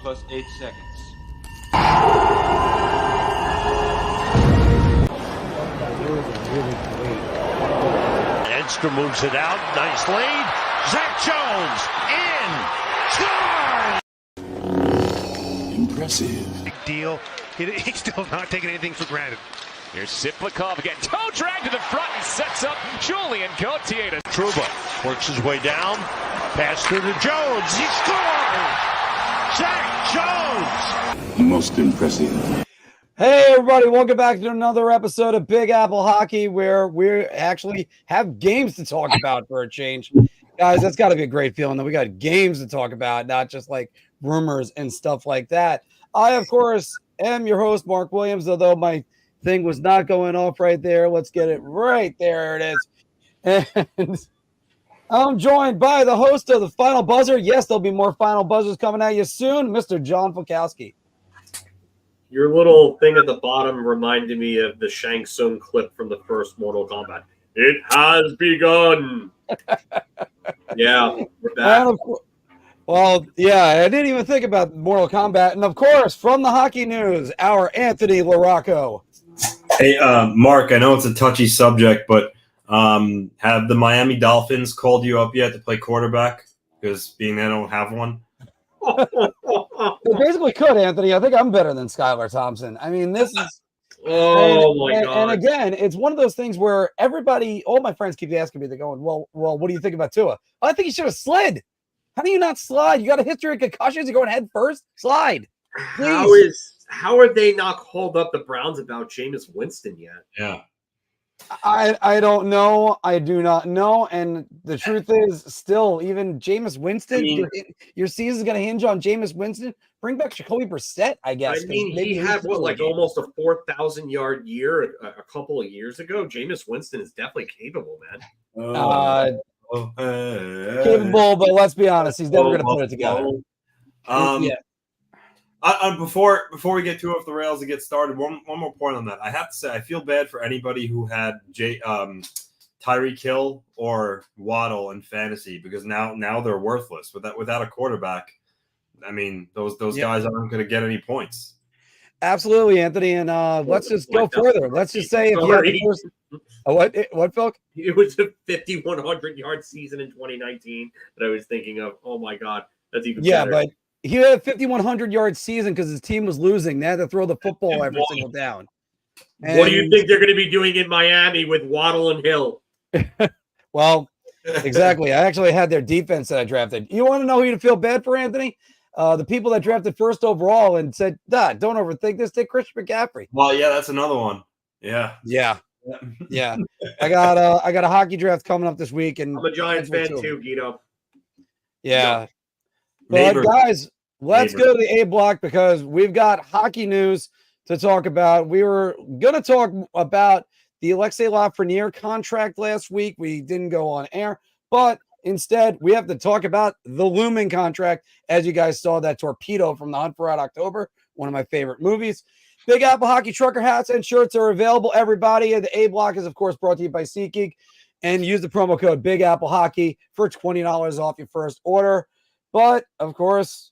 plus 8 seconds. Edstrom moves it out. Nice lead. Zach Jones in. Turn! Impressive. Big deal. He's still not taking anything for granted. Here's Siplikov again. Toe drag to the front and sets up Julian Gauthier. Trouba works his way down. Pass through to Jones. He scores! Zach Jones! Most impressive. Hey everybody, welcome back to another episode of Big Apple Hockey, where we actually have games to talk about for a change. Guys, that's got to be a great feeling that we got games to talk about, not just like rumors and stuff like that. I, of course, am your host, Marc Williams, although my thing was not going off right there. Let's get it right there. It is. And I'm joined by the host of the Final Buzzer. Yes, there'll be more Final Buzzers coming at you soon, Mr. John Falkowski. Your little thing at the bottom reminded me of the Shang Tsung clip from the first Mortal Kombat. It has begun. Yeah, we're back. Well, yeah, I didn't even think about Mortal Kombat. And, of course, from the hockey news, our Anthony LaRocco. Hey, Mark, I know it's a touchy subject, but have the Miami Dolphins called you up yet to play quarterback? Because being they don't have one. They basically could, Anthony. I think I'm better than Skylar Thompson. I mean, this is my God. And again, it's one of those things where everybody, all my friends keep asking me, they're going, well, what do you think about Tua? I think he should have slid. How do you not slide? You got a history of concussions. You're going head first. Slide. Please. How are they not called up the Browns about Jameis Winston yet? Yeah. I don't know. I do not know. And the truth is, still, even Jameis Winston, your season's going to hinge on Jameis Winston. Bring back Jacoby Brissett, I guess. I mean, he had almost a 4,000-yard year a couple of years ago. Jameis Winston is definitely capable, man. Capable, but let's be honest, he's never going to put it together. Before we get too off the rails and get started, one more point on that. I have to say, I feel bad for anybody who had Tyreek Hill or Waddle in fantasy, because now they're worthless without a quarterback. I mean, those guys aren't going to get any points. Absolutely, Anthony. And let's just go further. Let's just say if you have the first, what, Phil? It was a 5,100-yard season in 2019 that I was thinking of. Oh my God, that's even better. But he had a 5,100-yard season because his team was losing. They had to throw the football every single down. And what do you think they're going to be doing in Miami with Waddle and Hill? Well, exactly. I actually had their defense that I drafted. You want to know who you'd feel bad for, Anthony? The people that drafted first overall and said, don't overthink this. Take Christian McCaffrey. Well, yeah, that's another one. Yeah. I got a hockey draft coming up this week, and I'm a Giants fan too, Guido. Yeah. But guys, let's go to the A block because we've got hockey news to talk about. We were going to talk about the Alexei Lafreniere contract last week. We didn't go on air, but instead we have to talk about the looming contract. As you guys saw, that torpedo from The Hunt for Red October, one of my favorite movies. Big Apple Hockey trucker hats and shirts are available, everybody. And the A block is, of course, brought to you by Seat Geek. And use the promo code BigAppleHockey for $20 off your first order. But, of course,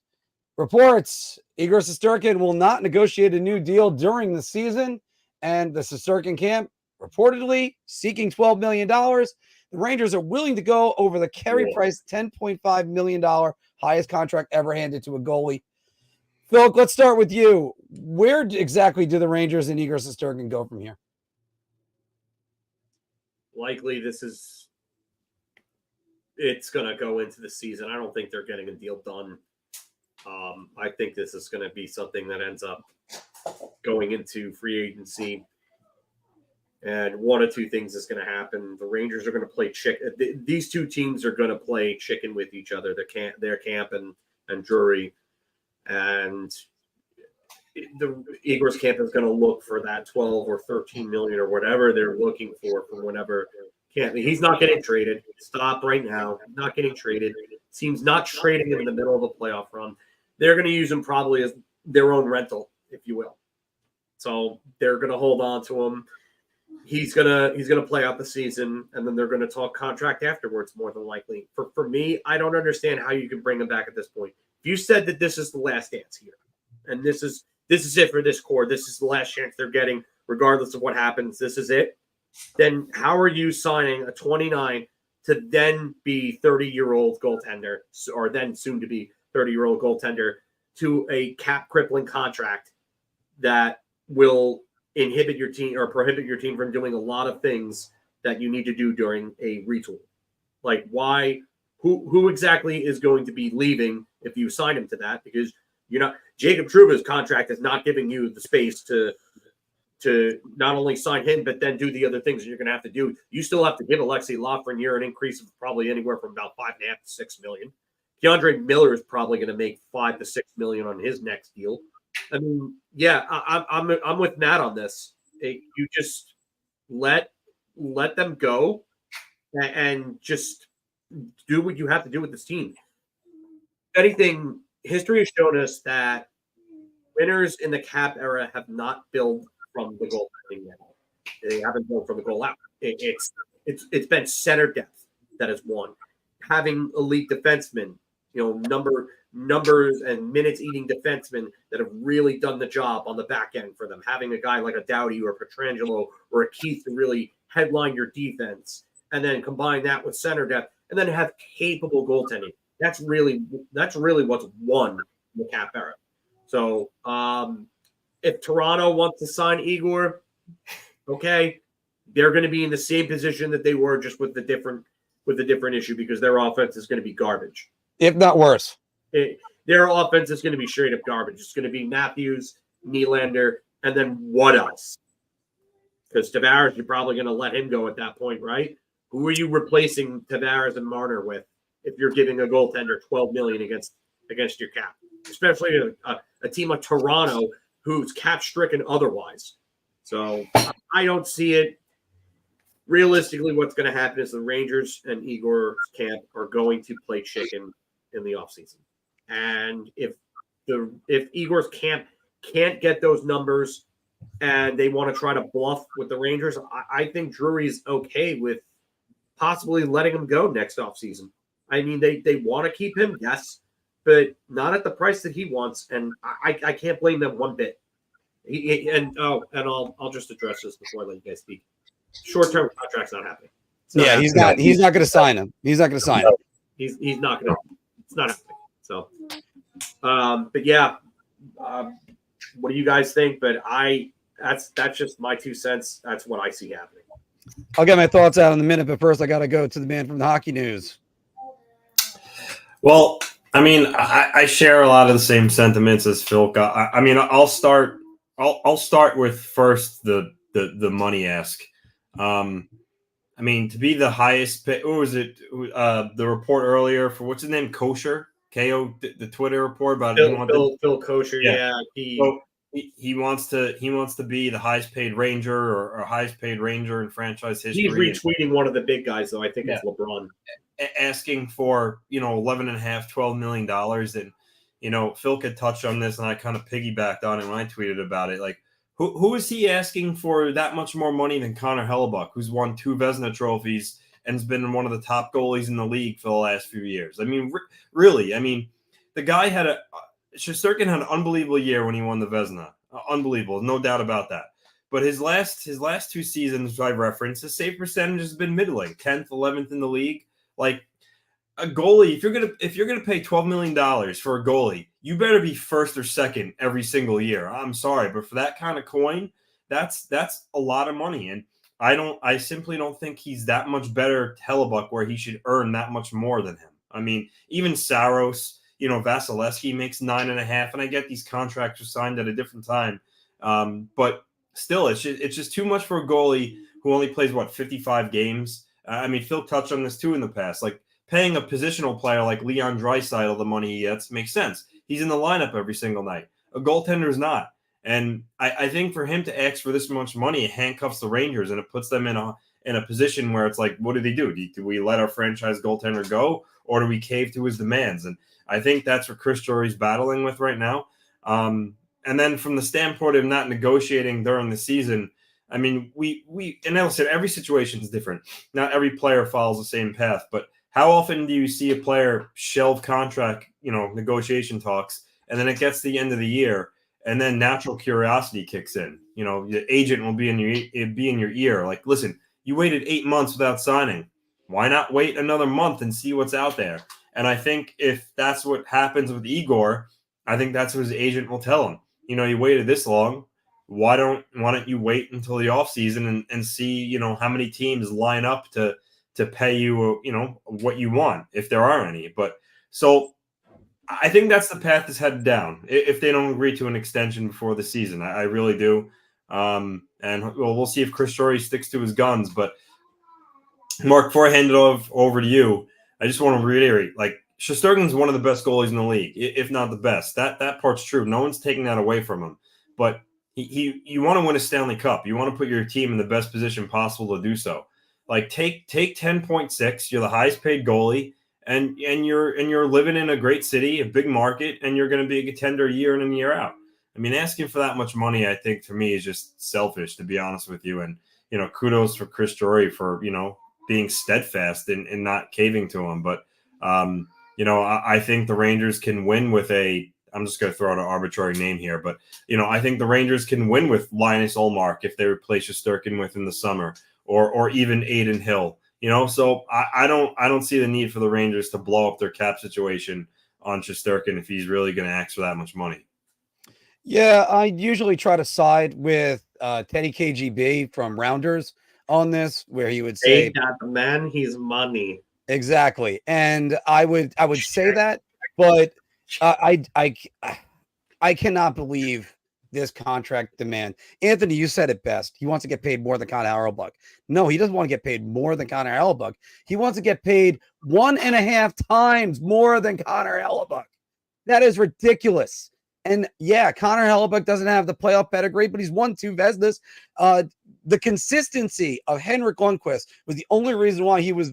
reports Igor Shesterkin will not negotiate a new deal during the season. And the Shesterkin camp reportedly seeking $12 million. The Rangers are willing to go over the carry price $10.5 million, highest contract ever handed to a goalie. Phil, let's start with you. Where exactly do the Rangers and Igor Shesterkin go from here? Likely it's going to go into the season. I don't think they're getting a deal done. I think this is going to be something that ends up going into free agency. And one of two things is going to happen. The Rangers are going to play chicken. These two teams are going to play chicken with each other. Their camp and Drury. And the Igor's camp is going to look for that 12 or 13 million or whatever they're looking for from whatever camp. He's not getting traded. Stop right now. Not getting traded. Team's not trading him in the middle of a playoff run. They're going to use him probably as their own rental, if you will. So they're going to hold on to him. He's gonna play out the season, and then they're going to talk contract afterwards, more than likely. For me, I don't understand how you can bring him back at this point. if you said that this is the last dance here, and this is it for this core, this is the last chance they're getting, regardless of what happens, this is it, then how are you signing a 29 to then be 30-year-old goaltender, or then soon to be 30-year-old goaltender, to a cap crippling contract that will inhibit your team or prohibit your team from doing a lot of things that you need to do during a retool? Like, why? Who exactly is going to be leaving if you sign him to that? Because Jacob Trouba's contract is not giving you the space to not only sign him, but then do the other things that you're going to have to do. You still have to give Alexei Lafreniere an increase of probably anywhere from about $5.5 to $6 million. Keandre Miller is probably going to make $5 to $6 million on his next deal. I mean, yeah, I'm with Matt on this. You just let them go and just do what you have to do with this team. If anything, history has shown us that winners in the cap era have not built from the goal in yet. They haven't built from the goal out. It's been center depth that has won. Having elite defensemen, numbers and minutes eating defensemen that have really done the job on the back end for them. Having a guy like a Doughty or a Pietrangelo or a Keith to really headline your defense, and then combine that with center depth, and then have capable goaltending. That's really what's won in the cap era. So if Toronto wants to sign Igor, okay, they're going to be in the same position that they were, just with the different issue, because their offense is going to be garbage, if not worse. Their offense is going to be straight up garbage. It's going to be Matthews, Nylander, and then what else? Because Tavares, you're probably going to let him go at that point, right? Who are you replacing Tavares and Marner with if you're giving a goaltender $12 million against your cap? Especially a team like Toronto, who's cap stricken otherwise. So I don't see it. Realistically, what's going to happen is the Rangers and Igor's camp are going to play chicken in the offseason. And if Igor's camp can't get those numbers and they want to try to bluff with the Rangers, I think Drury's okay with possibly letting him go next offseason. I mean, they want to keep him, yes, but not at the price that he wants, and I can't blame them one bit. I'll just address this before I let you guys speak. Short-term contract's not happening. Yeah, he's not going to sign him. He's not going to sign him. He's not going to. It's not happening. So, but yeah, what do you guys think? But that's just my 2 cents. That's what I see happening. I'll get my thoughts out in a minute, but first I got to go to the man from the hockey news. Well, I mean, I share a lot of the same sentiments as Phil. I mean, I'll start with first the money ask. I mean, to be the highest pay, what was it? The report earlier for what's his name? Kosher, KO, the Twitter report about Phil Kosher. Yeah. He wants to be the highest paid Ranger or highest paid Ranger in franchise history. He's retweeting one of the big guys, though. I think it's LeBron. Asking for, $11.5-12 million. And, Phil could touch on this, and I kind of piggybacked on it when I tweeted about it. Like, who is he asking for that much more money than Connor Hellebuck, who's won 2 Vezina trophies and has been one of the top goalies in the league for the last few years? I mean, really, the guy Shesterkin had an unbelievable year when he won the Vezina. Unbelievable, no doubt about that. But his last 2 seasons, I referenced, his save percentage has been middling, 10th, 11th in the league. Like, a goalie, if you're gonna pay $12 million for a goalie, you better be first or second every single year. I'm sorry, but for that kind of coin, that's a lot of money. And I simply don't think he's that much better Hellebuck where he should earn that much more than him. I mean, even Saros, Vasilevsky makes 9.5, and I get these contracts are signed at a different time. But still, it's just too much for a goalie who only plays 55 games. I mean, Phil touched on this too in the past. Like, paying a positional player like Leon Draisaitl the money he gets makes sense. He's in the lineup every single night. A goaltender is not. And I think for him to ask for this much money, it handcuffs the Rangers, and it puts them in a position where it's like, what do they do? Do we let our franchise goaltender go, or do we cave to his demands? And I think that's what Chris Drury's battling with right now. And then from the standpoint of not negotiating during the season, I mean, we and I said every situation is different. Not every player follows the same path, but How often do you see a player shelve contract, negotiation talks, and then it gets to the end of the year, and then natural curiosity kicks in? The agent will be in your ear, like, listen, you waited 8 months without signing. Why not wait another month and see what's out there? And I think if that's what happens with Igor, I think that's what his agent will tell him. You waited this long. Why don't you wait until the offseason and see, how many teams line up to pay you, what you want, if there are any. But so I think that's the path is headed down if they don't agree to an extension before the season. I really do. And we'll see if Chris Drury sticks to his guns. But Mark, before I hand it over to you, I just want to reiterate, like, Shesterkin's one of the best goalies in the league, if not the best. That part's true. No one's taking that away from him. But you want to win a Stanley Cup. You want to put your team in the best position possible to do so. Like, take 10.6. You're the highest paid goalie, and you're living in a great city, a big market, and you're going to be a contender year in and year out. I mean, asking for that much money, I think, for me, is just selfish, to be honest with you. And kudos for Chris Drury for being steadfast and not caving to him. But I think the Rangers can win with I'm just going to throw out an arbitrary name here, but I think the Rangers can win with Linus Ullmark if they replace Shesterkin within the summer, or even Aiden Hill. So I don't see the need for the Rangers to blow up their cap situation on Shesterkin if he's really going to ask for that much money. Yeah, I usually try to side with Teddy KGB from Rounders on this, where he would say, the man, he's money. Exactly. And I would say that, but I cannot believe this contract demand. Anthony, you said it best. He wants to get paid more than Connor Hellebuyck. No, he doesn't want to get paid more than Connor Hellebuyck. He wants to get paid 1.5 times more than Connor Hellebuyck. That is ridiculous. And yeah, Connor Hellebuyck doesn't have the playoff pedigree, but he's won 2 Vezinas. The consistency of Henrik Lundqvist was the only reason why he was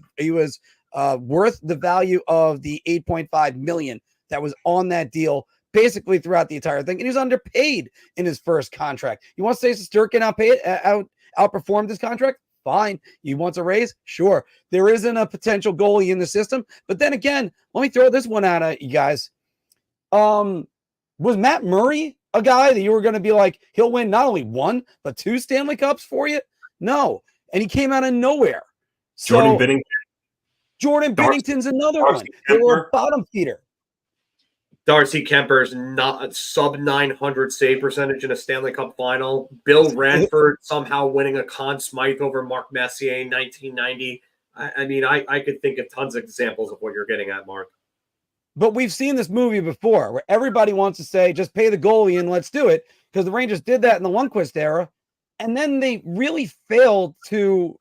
worth the value of the $8.5 million that was on that deal basically throughout the entire thing. And he was underpaid in his first contract. You want to say Shesterkin outperformed his contract? Fine. He wants a raise? Sure. There isn't a potential goalie in the system. But then again, let me throw this one out at you guys. Was Matt Murray a guy that you were going to be like, he'll win not only 1, but 2 Stanley Cups for you? No. And he came out of nowhere. So, Jordan Binnington's another one. They were a bottom feeder. Darcy Kemper's not sub 900 save percentage in a Stanley Cup final. Bill Ranford somehow winning a Conn Smythe over Mark Messier in 1990. I mean, I could think of tons of examples of what you're getting at, Mark. But we've seen this movie before where everybody wants to say, just pay the goalie and let's do it, because the Rangers did that in the Lundqvist era. And then they really failed to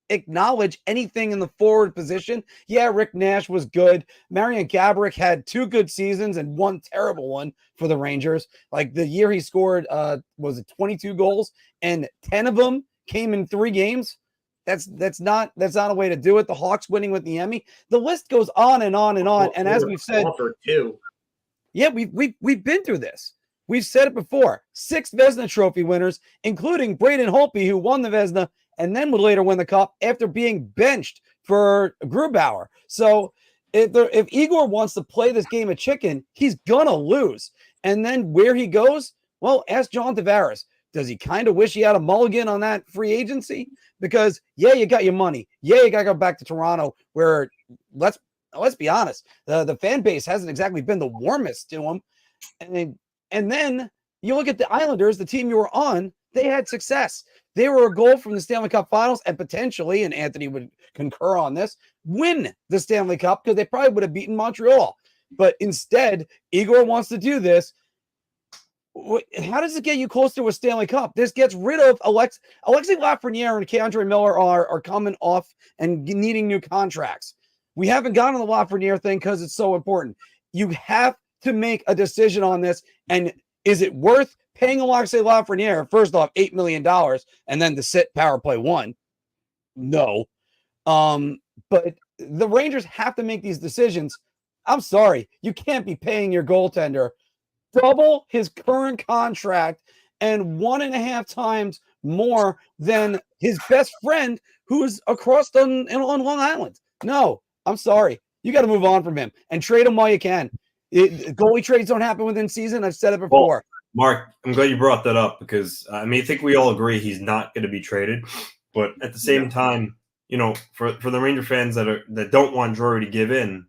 acknowledge anything in the forward position. Yeah, Rick Nash was good. Marian Gaborik had 2 good seasons and 1 terrible one for the Rangers. Like the year he scored, was it 22 goals, and 10 of them came in 3 games. That's not a way to do it. The Hawks winning with the Emmy. The list goes on and on and on. And as we've said, yeah, we've been through this. We've said it before. 6 Vezina Trophy winners, including Braden Holtby, who won the Vezina and then would later win the Cup after being benched for Grubauer. So if Igor wants to play this game of chicken, he's gonna lose. And then where he goes, well, ask John Tavares. Does he kind of wish he had a mulligan on that free agency? Because, yeah, you got your money. Yeah, you got to go back to Toronto, where, let's be honest, the fan base hasn't exactly been the warmest to him. And then you look at the Islanders, the team you were on, they had success. They were a goal from the Stanley Cup Finals and potentially, and Anthony would concur on this, win the Stanley Cup because they probably would have beaten Montreal. But instead, Igor wants to do this. How does it get you close to a Stanley Cup? This gets rid of Alexei Lafreniere and K'Andre Miller are coming off and needing new contracts. We haven't gotten the Lafreniere thing because it's so important. You have to make a decision on this. And is it worth paying Alexei Lafreniere, first off, $8 million and then to sit power play 1? No. But the Rangers have to make these decisions. I'm sorry. You can't be paying your goaltender double his current contract and 1.5 times more than his best friend who's across on Long Island. No, I'm sorry. You got to move on from him and trade him while you can. Goalie trades don't happen within season. I've said it before. Well, Mark, I'm glad you brought that up because, I think we all agree he's not going to be traded. But at the same time, for the Ranger fans that don't want Drury to give in,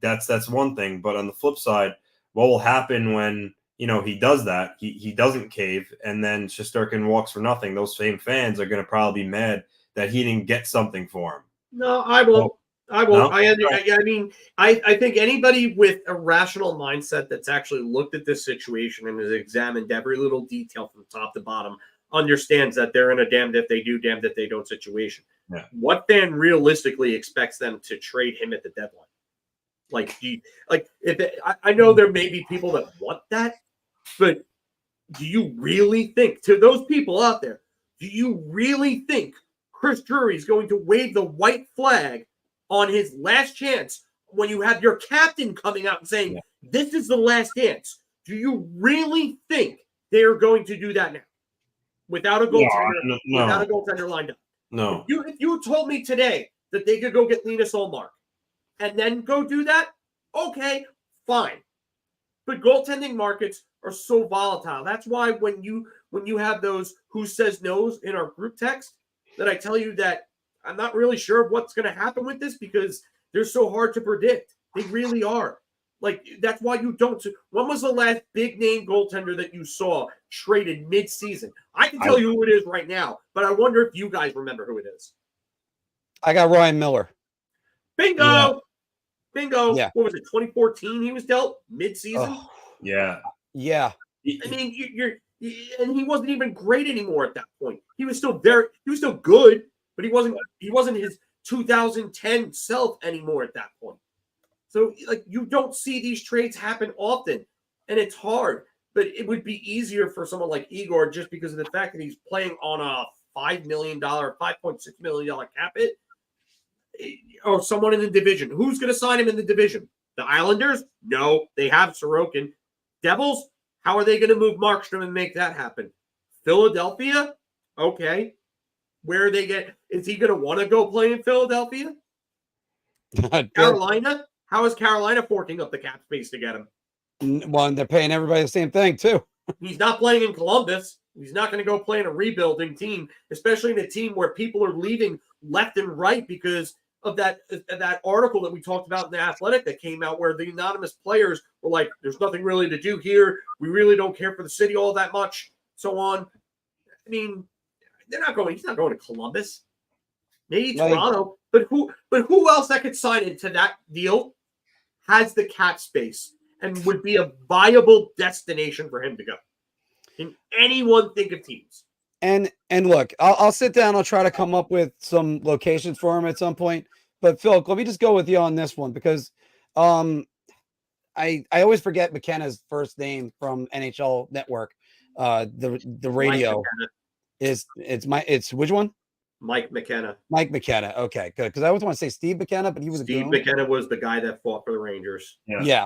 that's one thing. But on the flip side, what will happen when he does that? He doesn't cave, and then Shesterkin walks for nothing. Those same fans are going to probably be mad that he didn't get something for him. No, I won't. I won't. No? I think anybody with a rational mindset that's actually looked at this situation and has examined every little detail from top to bottom understands that they're in a damned if they do, damned if they don't situation. Yeah. What fan realistically expects them to trade him at the deadline? I know there may be people that want that, but do you really think, to those people out there, do you really think Chris Drury is going to wave the white flag on his last chance when you have your captain coming out and saying, this is the last dance? Do you really think they are going to do that now? Without a goaltender, without a goaltender lined up. No. If you told me today that they could go get Linus Ullmark and then go do that, okay, fine. But goaltending markets are so volatile. That's why when you have those who says no's in our group text, that I tell you that I'm not really sure of what's going to happen with this because they're so hard to predict. They really are. That's why you don't. When was the last big name goaltender that you saw traded mid-season? I can tell you who it is right now, but I wonder if you guys remember who it is. I got Ryan Miller. Bingo! Yeah. Bingo! Yeah. What was it? 2014 he was dealt mid-season. Oh, yeah. I mean, and he wasn't even great anymore at that point. He was still good, but he wasn't his 2010 self anymore at that point. So, you don't see these trades happen often, and it's hard. But it would be easier for someone like Igor just because of the fact that he's playing on a $5.6 million cap hit, or someone in the division. Who's going to sign him in the division? The Islanders? No, they have Sorokin. Devils? How are they going to move Markstrom and make that happen? Philadelphia? Okay. Where are they is he going to want to go play in Philadelphia? Carolina? How is Carolina forking up the cap space to get him? Well, they're paying everybody the same thing, too. He's not playing in Columbus. He's not going to go play in a rebuilding team, especially in a team where people are leaving left and right because of that article that we talked about in The Athletic that came out where the anonymous players were like, there's nothing really to do here. We really don't care for the city all that much, so on. I mean, he's not going to Columbus. Maybe Toronto. But who else that could sign into that deal has the cap space and would be a viable destination for him to go? Can anyone think of teams? And look, I'll sit down. I'll try to come up with some locations for him at some point. But Phil, let me just go with you on this one because I always forget McKenna's first name from NHL Network. The radio it's which one? Mike McKenna. Mike McKenna. Okay, good. Because I always want to say Steve McKenna, but he was Steve McKenna was the guy that fought for the Rangers. Yeah.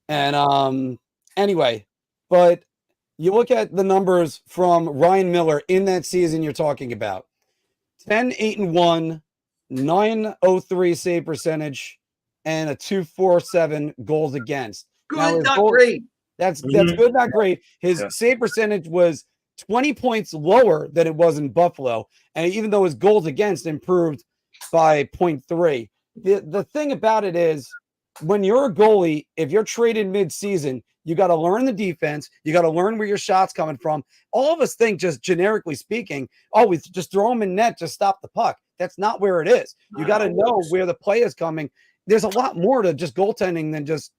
And anyway, but you look at the numbers from Ryan Miller in that season you're talking about. 10-8-1, 903 save percentage, and a 247 goals against. Good, not great. That's good, not great. His save percentage was 20 points lower than it was in Buffalo. And even though his goals against improved by 0.3. The thing about it is when you're a goalie, if you're traded mid-season, you got to learn the defense. You got to learn where your shot's coming from. All of us think, just generically speaking, we just throw them in net, just stop the puck. That's not where it is. You got to know where the play is coming. There's a lot more to just goaltending than just,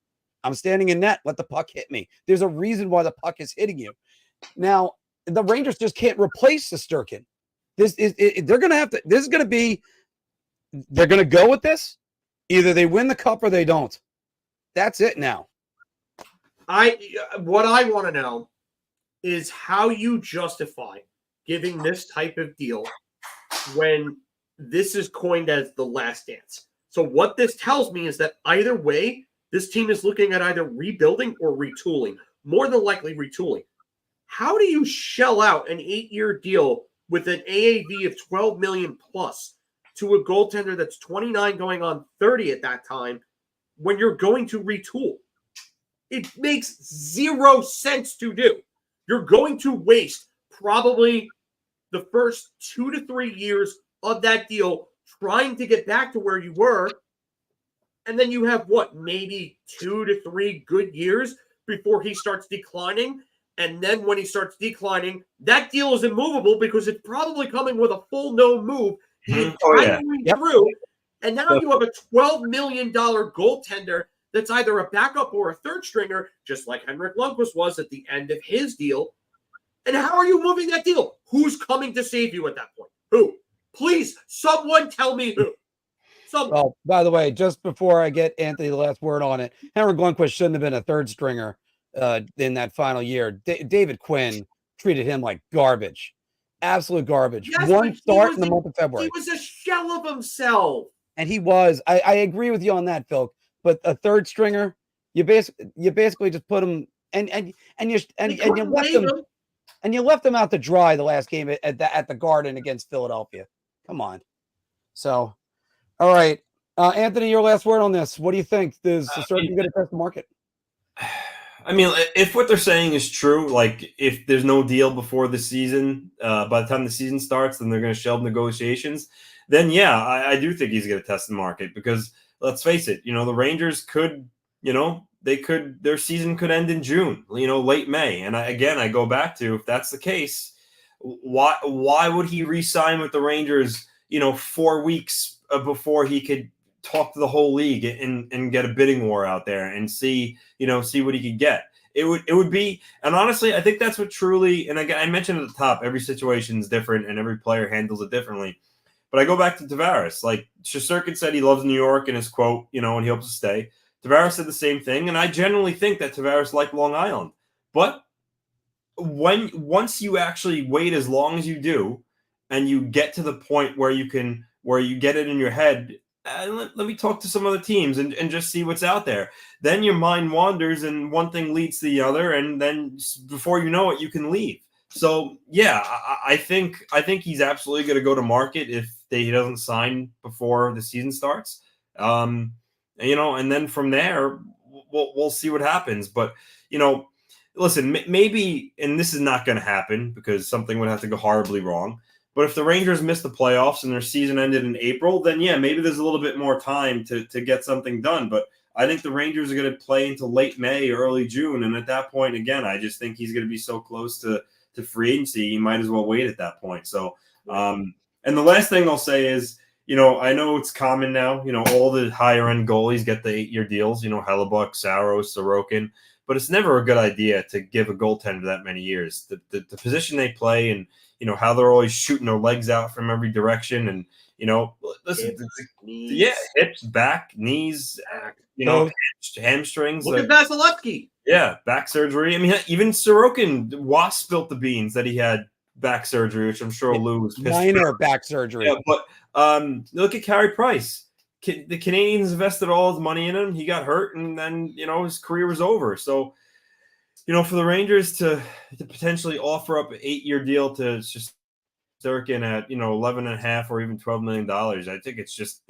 I'm standing in net, let the puck hit me. There's a reason why the puck is hitting you. Now, the Rangers just can't replace Shesterkin. They're going to have to, this is going to be, they're going to go with this. Either they win the cup or they don't. That's it now. What I want to know is how you justify giving this type of deal when this is coined as the last dance. So what this tells me is that either way, this team is looking at either rebuilding or retooling. More than likely retooling. How do you shell out an 8-year deal with an AAV of $12 million plus to a goaltender that's 29 going on 30 at that time when you're going to retool? It makes zero sense to do. You're going to waste probably the first 2 to 3 years of that deal trying to get back to where you were. And then you have maybe 2 to 3 good years before he starts declining. And then when he starts declining, that deal is immovable because it's probably coming with a full no move the entire way through. And now you have a $12 million goaltender that's either a backup or a third stringer, just like Henrik Lundqvist was at the end of his deal. And how are you moving that deal? Who's coming to save you at that point? Who? Please, someone tell me who. Well, by the way, just before I get Anthony the last word on it, Henrik Lundqvist shouldn't have been a third stringer in that final year. David Quinn treated him like garbage. Absolute garbage. Yes, One start in the month of February. He was a shell of himself. And he was. I agree with you on that, Phil. But a third stringer, you basically just put him and you left him out to dry the last game at the Garden against Philadelphia. Come on. So, all right, Anthony, your last word on this. What do you think? Is Shesterkin going to test the market? I mean, if what they're saying is true, like if there's no deal before the season, by the time the season starts, then they're going to shelve negotiations. Then yeah, I do think he's going to test the market because let's face it, the Rangers could, their season could end in June, late May. And I go back to, if that's the case, why would he re-sign with the Rangers, 4 weeks before he could talk to the whole league and get a bidding war out there and see what he could get. It would be, and honestly, I think that's what truly, and I mentioned at the top, every situation is different and every player handles it differently. But I go back to Tavares. Like Shesterkin said, he loves New York in his quote, and he hopes to stay. Tavares said the same thing, and I generally think that Tavares liked Long Island. But once you actually wait as long as you do, and you get to the point where you get it in your head, let me talk to some other teams and just see what's out there. Then your mind wanders, and one thing leads to the other, and then before you know it, you can leave. So yeah, I think he's absolutely going to go to market if he doesn't sign before the season starts. And then from there, we'll see what happens. But listen, maybe, and this is not going to happen because something would have to go horribly wrong. But if the Rangers miss the playoffs and their season ended in April, then yeah, maybe there's a little bit more time to get something done. But I think the Rangers are going to play into late May, early June. And at that point, again, I just think he's going to be so close to free agency, he might as well wait at that point. So, and the last thing I'll say is, I know it's common now, all the higher end goalies get the 8-year deals, Hellebuck, Saros, Sorokin, but it's never a good idea to give a goaltender that many years. The position they play and, how they're always shooting their legs out from every direction. And, listen, hips, back, knees, hamstrings. Look at Vasilevsky. Yeah, back surgery. I mean, even Sorokin spilt the beans that he had back surgery, which I'm sure Lou was pissed minor back surgery. Yeah, but look at Carey Price. The Canadians invested all his money in him. He got hurt, and then his career was over. So, for the Rangers to potentially offer up an 8-year deal to Shesterkin at $11.5 or even $12 million, I think it's just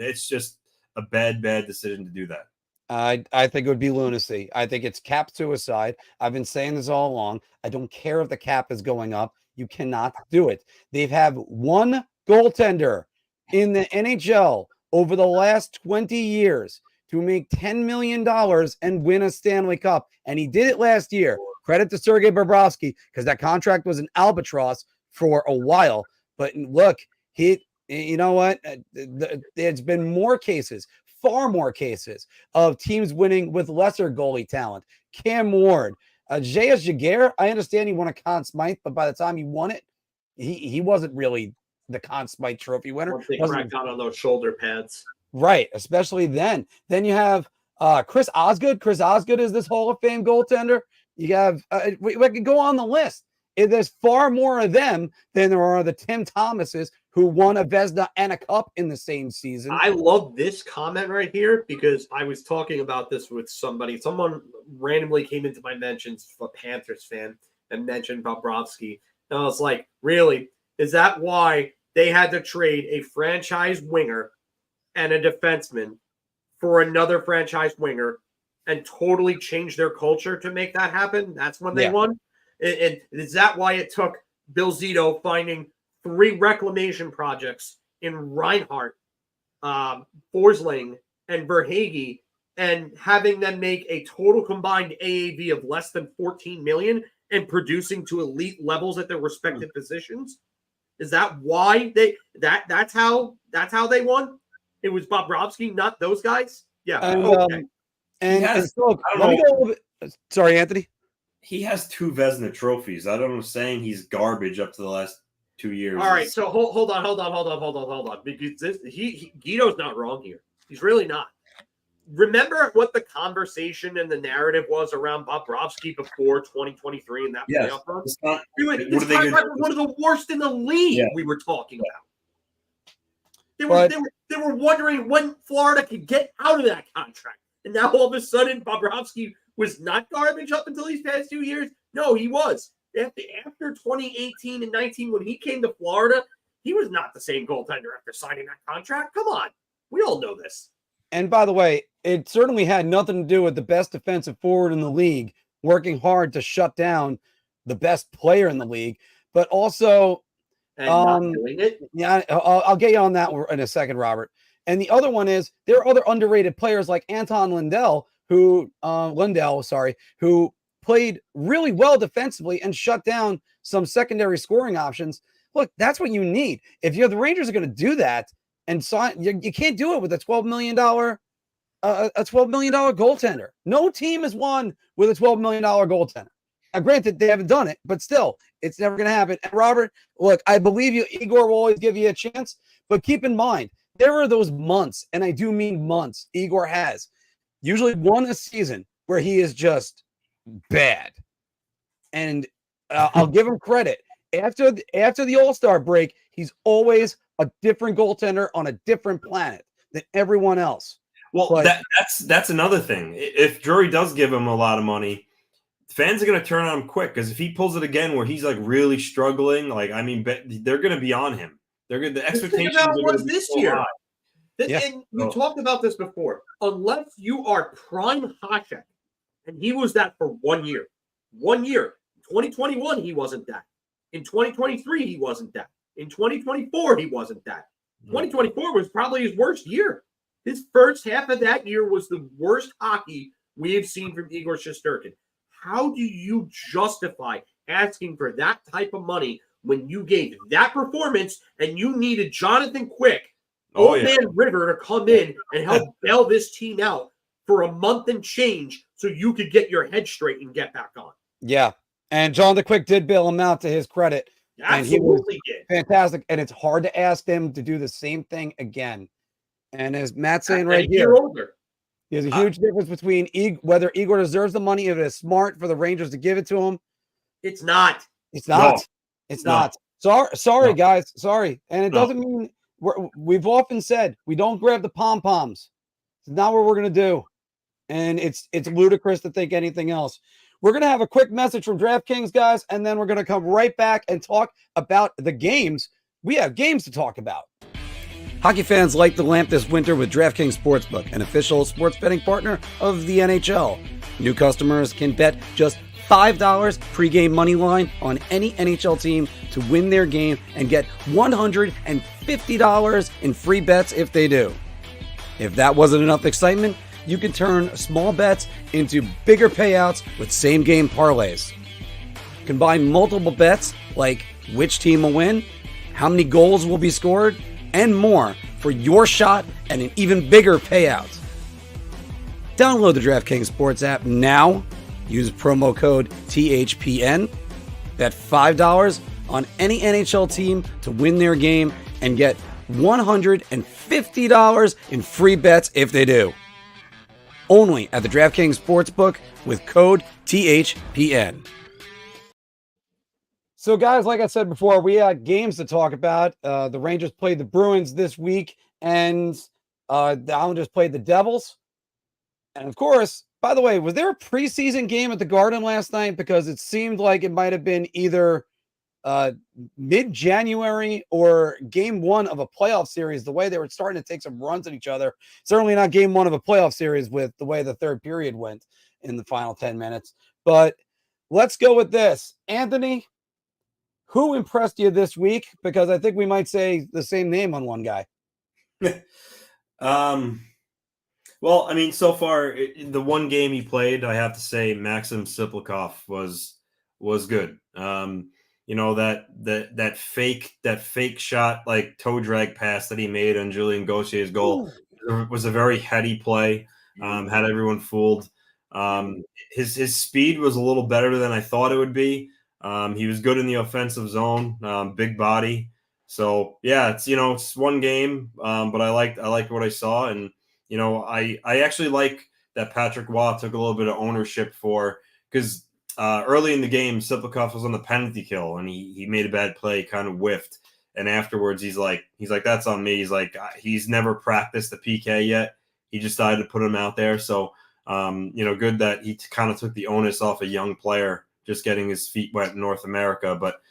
a bad decision to do that. I think it would be lunacy. I think it's cap suicide. I've been saying this all along. I don't care if the cap is going up. You cannot do it. They've had one goaltender in the NHL over the last 20 years to make $10 million and win a Stanley Cup. And he did it last year. Credit to Sergei Bobrovsky, because that contract was an albatross for a while. But look, you know what? There's been more cases, far more cases of teams winning with lesser goalie talent. Cam Ward, J.S. Jaguar, I understand he won a Conn Smythe, but by the time he won it, he wasn't really the Conn Smythe trophy winner. Once they cracked out on those shoulder pads. Right, especially then. Then you have Chris Osgood. Chris Osgood is this Hall of Fame goaltender. You have, we can go on the list. There's far more of them than there are the Tim Thomases who won a Vezina and a Cup in the same season. I love this comment right here because I was talking about this with somebody. Someone randomly came into my mentions, a Panthers fan, and mentioned Bobrovsky. And I was like, really? Is that why they had to trade a franchise winger and a defenseman for another franchise winger and totally change their culture to make that happen. That's when they won. And is that why it took Bill Zito finding 3 reclamation projects in Reinhart, Forsling, and Verhaeghe, and having them make a total combined AAV of less than 14 million and producing to elite levels at their respective positions? Is that why that's how they won? It was Bobrovsky, not those guys. Yeah. And so, let me go. Sorry, Anthony. He has 2 Vezina trophies. I don't know, saying he's garbage up to the last 2 years. All right, so hold on, because Guido's not wrong here. He's really not. Remember what the conversation and the narrative was around Bobrovsky before 2023 and that playoff run? This contract was one of the worst in the league. We were talking about. They were wondering when Florida could get out of that contract, and now all of a sudden Bobrovsky was not garbage up until these past 2 years. No, he was. After 2018 and 19, when he came to Florida, he was not the same goaltender after signing that contract. Come on. We all know this. And by the way, it certainly had nothing to do with the best defensive forward in the league working hard to shut down the best player in the league, but also not doing it. Yeah, I'll get you on that in a second, Robert. And the other one is there are other underrated players like Anton Lindell, who played really well defensively and shut down some secondary scoring options. Look, that's what you need. If the Rangers are going to do that and sign, you can't do it with a $12 million goaltender. No team has won with a $12 million goaltender. Now, granted, they haven't done it, but still, it's never going to happen. And Robert, look, I believe you. Igor will always give you a chance, but keep in mind, there are those months, and I do mean months, Igor has usually won a season where he is just bad. And I'll give him credit. After the All-Star break, he's always a different goaltender on a different planet than everyone else. Well, that's another thing. If Drury does give him a lot of money, fans are going to turn on him quick, because if he pulls it again where he's like really struggling, they're going to be on him. The expectations are going to be this year. High. And we talked about this before. Unless you are prime Hasek, and he was that for 1 year. 1 year. In 2021, he wasn't that. In 2023, he wasn't that. In 2024, he wasn't that. 2024 was probably his worst year. His first half of that year was the worst hockey we have seen from Igor Shesterkin. How do you justify asking for that type of money when you gave that performance and you needed Jonathan Quick, Man River, to come in and help bail this team out for a month and change so you could get your head straight and get back on? Yeah. And Jonathan Quick did bail him out, to his credit. Absolutely did. Fantastic. And it's hard to ask them to do the same thing again. And as Matt's saying right here, there's a huge difference between whether Igor deserves the money, if it's smart for the Rangers to give it to him. It's not. It's not. No. It's not. Sorry, guys. Sorry. And it doesn't mean we've often said we don't grab the pom-poms. It's not what we're going to do. And it's ludicrous to think anything else. We're going to have a quick message from DraftKings, guys, and then we're going to come right back and talk about the games. We have games to talk about. Hockey fans light the lamp this winter with DraftKings Sportsbook, an official sports betting partner of the NHL. New customers can bet just $5 pregame moneyline on any NHL team to win their game and get $150 in free bets if they do. If that wasn't enough excitement, you can turn small bets into bigger payouts with same-game parlays. Combine multiple bets like which team will win, how many goals will be scored, and more for your shot and an even bigger payout. Download the DraftKings Sports app now. Use promo code THPN. Bet $5 on any NHL team to win their game and get $150 in free bets if they do. Only at the DraftKings Sportsbook with code THPN. So, guys, like I said before, we had games to talk about. The Rangers played the Bruins this week, and the Islanders played the Devils. And, of course, by the way, was there a preseason game at the Garden last night? Because it seemed like it might have been either mid-January or game one of a playoff series, the way they were starting to take some runs at each other. Certainly not game one of a playoff series with the way the third period went in the final 10 minutes. But let's go with this. Anthony, who impressed you this week? Because I think we might say the same name on one guy. Well, I mean, so far, the one game he played, I have to say Maxim Siplikov was good. That fake shot, like toe drag pass that he made on Julien Gautier's goal was a very heady play. Had everyone fooled. His speed was a little better than I thought it would be. He was good in the offensive zone, big body. So yeah, it's one game, but I liked what I saw, and I actually like that Patrick Waugh took a little bit of ownership because early in the game, Siplikov was on the penalty kill and he made a bad play, kind of whiffed. And afterwards, he's like, that's on me. He's like, he's never practiced the PK yet. He just decided to put him out there. So, good that he kind of took the onus off a young player just getting his feet wet in North America. But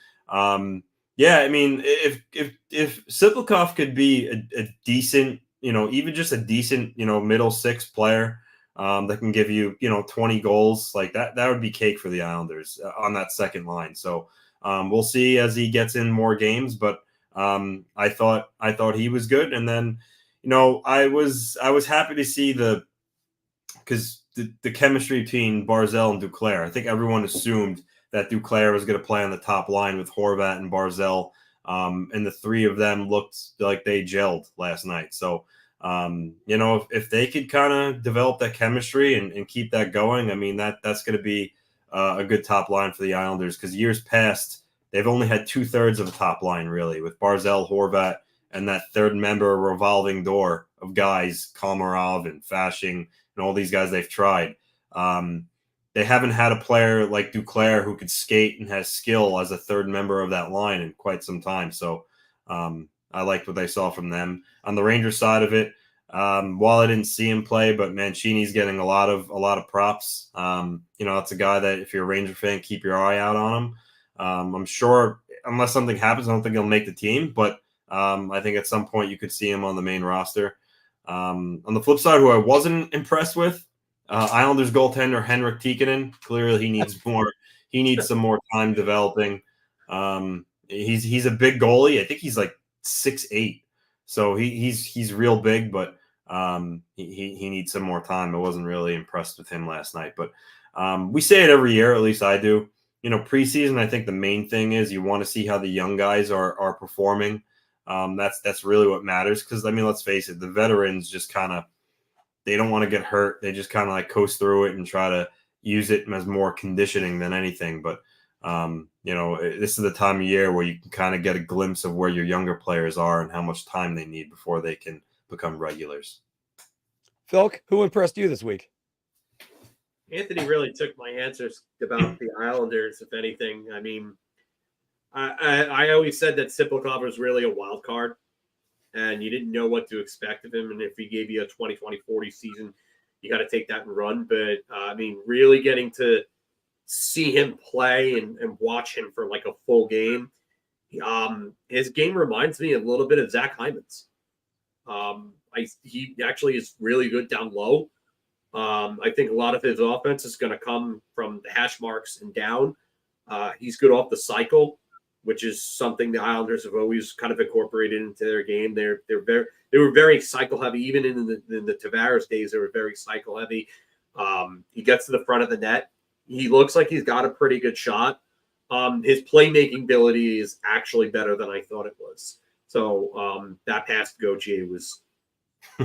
yeah, I mean, if Siplikov could be a decent, even just a decent, middle six player that can give you, 20 goals like that would be cake for the Islanders on that second line. So we'll see as he gets in more games, but I thought he was good. And then, I was happy to see because the chemistry between Barzal and Duclair. I think everyone assumed that Duclair was going to play on the top line with Horvat and Barzal. And the three of them looked like they gelled last night. So, if they could kind of develop that chemistry and keep that going, I mean, that's going to be a good top line for the Islanders, because years past, they've only had 2/3 of a top line, really, with Barzal, Horvat, and that third member revolving door of guys, Komarov and Fasching, and all these guys they've tried. They haven't had a player like Duclair who could skate and has skill as a third member of that line in quite some time. So I liked what I saw from them. On the Rangers side of it, while I didn't see him play, but Mancini's getting a lot of props. It's a guy that if you're a Ranger fan, keep your eye out on him. I'm sure unless something happens, I don't think he'll make the team, but I think at some point you could see him on the main roster. On the flip side, who I wasn't impressed with, Islanders goaltender Henrik Tikkanen. Clearly, he needs more. He needs some more time developing. He's a big goalie. I think he's like 6'8", so he's real big, but he needs some more time. I wasn't really impressed with him last night, but we say it every year. At least I do. Preseason, I think the main thing is you want to see how the young guys are performing. That's really what matters, because I mean, let's face it, the veterans just kind of, they don't want to get hurt. They just kind of like coast through it and try to use it as more conditioning than anything. But this is the time of year where you can kind of get a glimpse of where your younger players are and how much time they need before they can become regulars. Phil, who impressed you this week? Anthony really took my answers about the Islanders, if anything. I mean, I always said that Siplikov was really a wild card, and you didn't know what to expect of him. And if he gave you a 20-20-40 season, you got to take that and run. But, I mean, really getting to see him play and watch him for like a full game, his game reminds me a little bit of Zach Hyman's. He actually is really good down low. I think a lot of his offense is going to come from the hash marks and down. He's good off the cycle, which is something the Islanders have always kind of incorporated into their game. They were very cycle heavy, even in the Tavares days. They were very cycle heavy. He gets to the front of the net. He looks like he's got a pretty good shot. His playmaking ability is actually better than I thought it was. So that pass to Gauthier was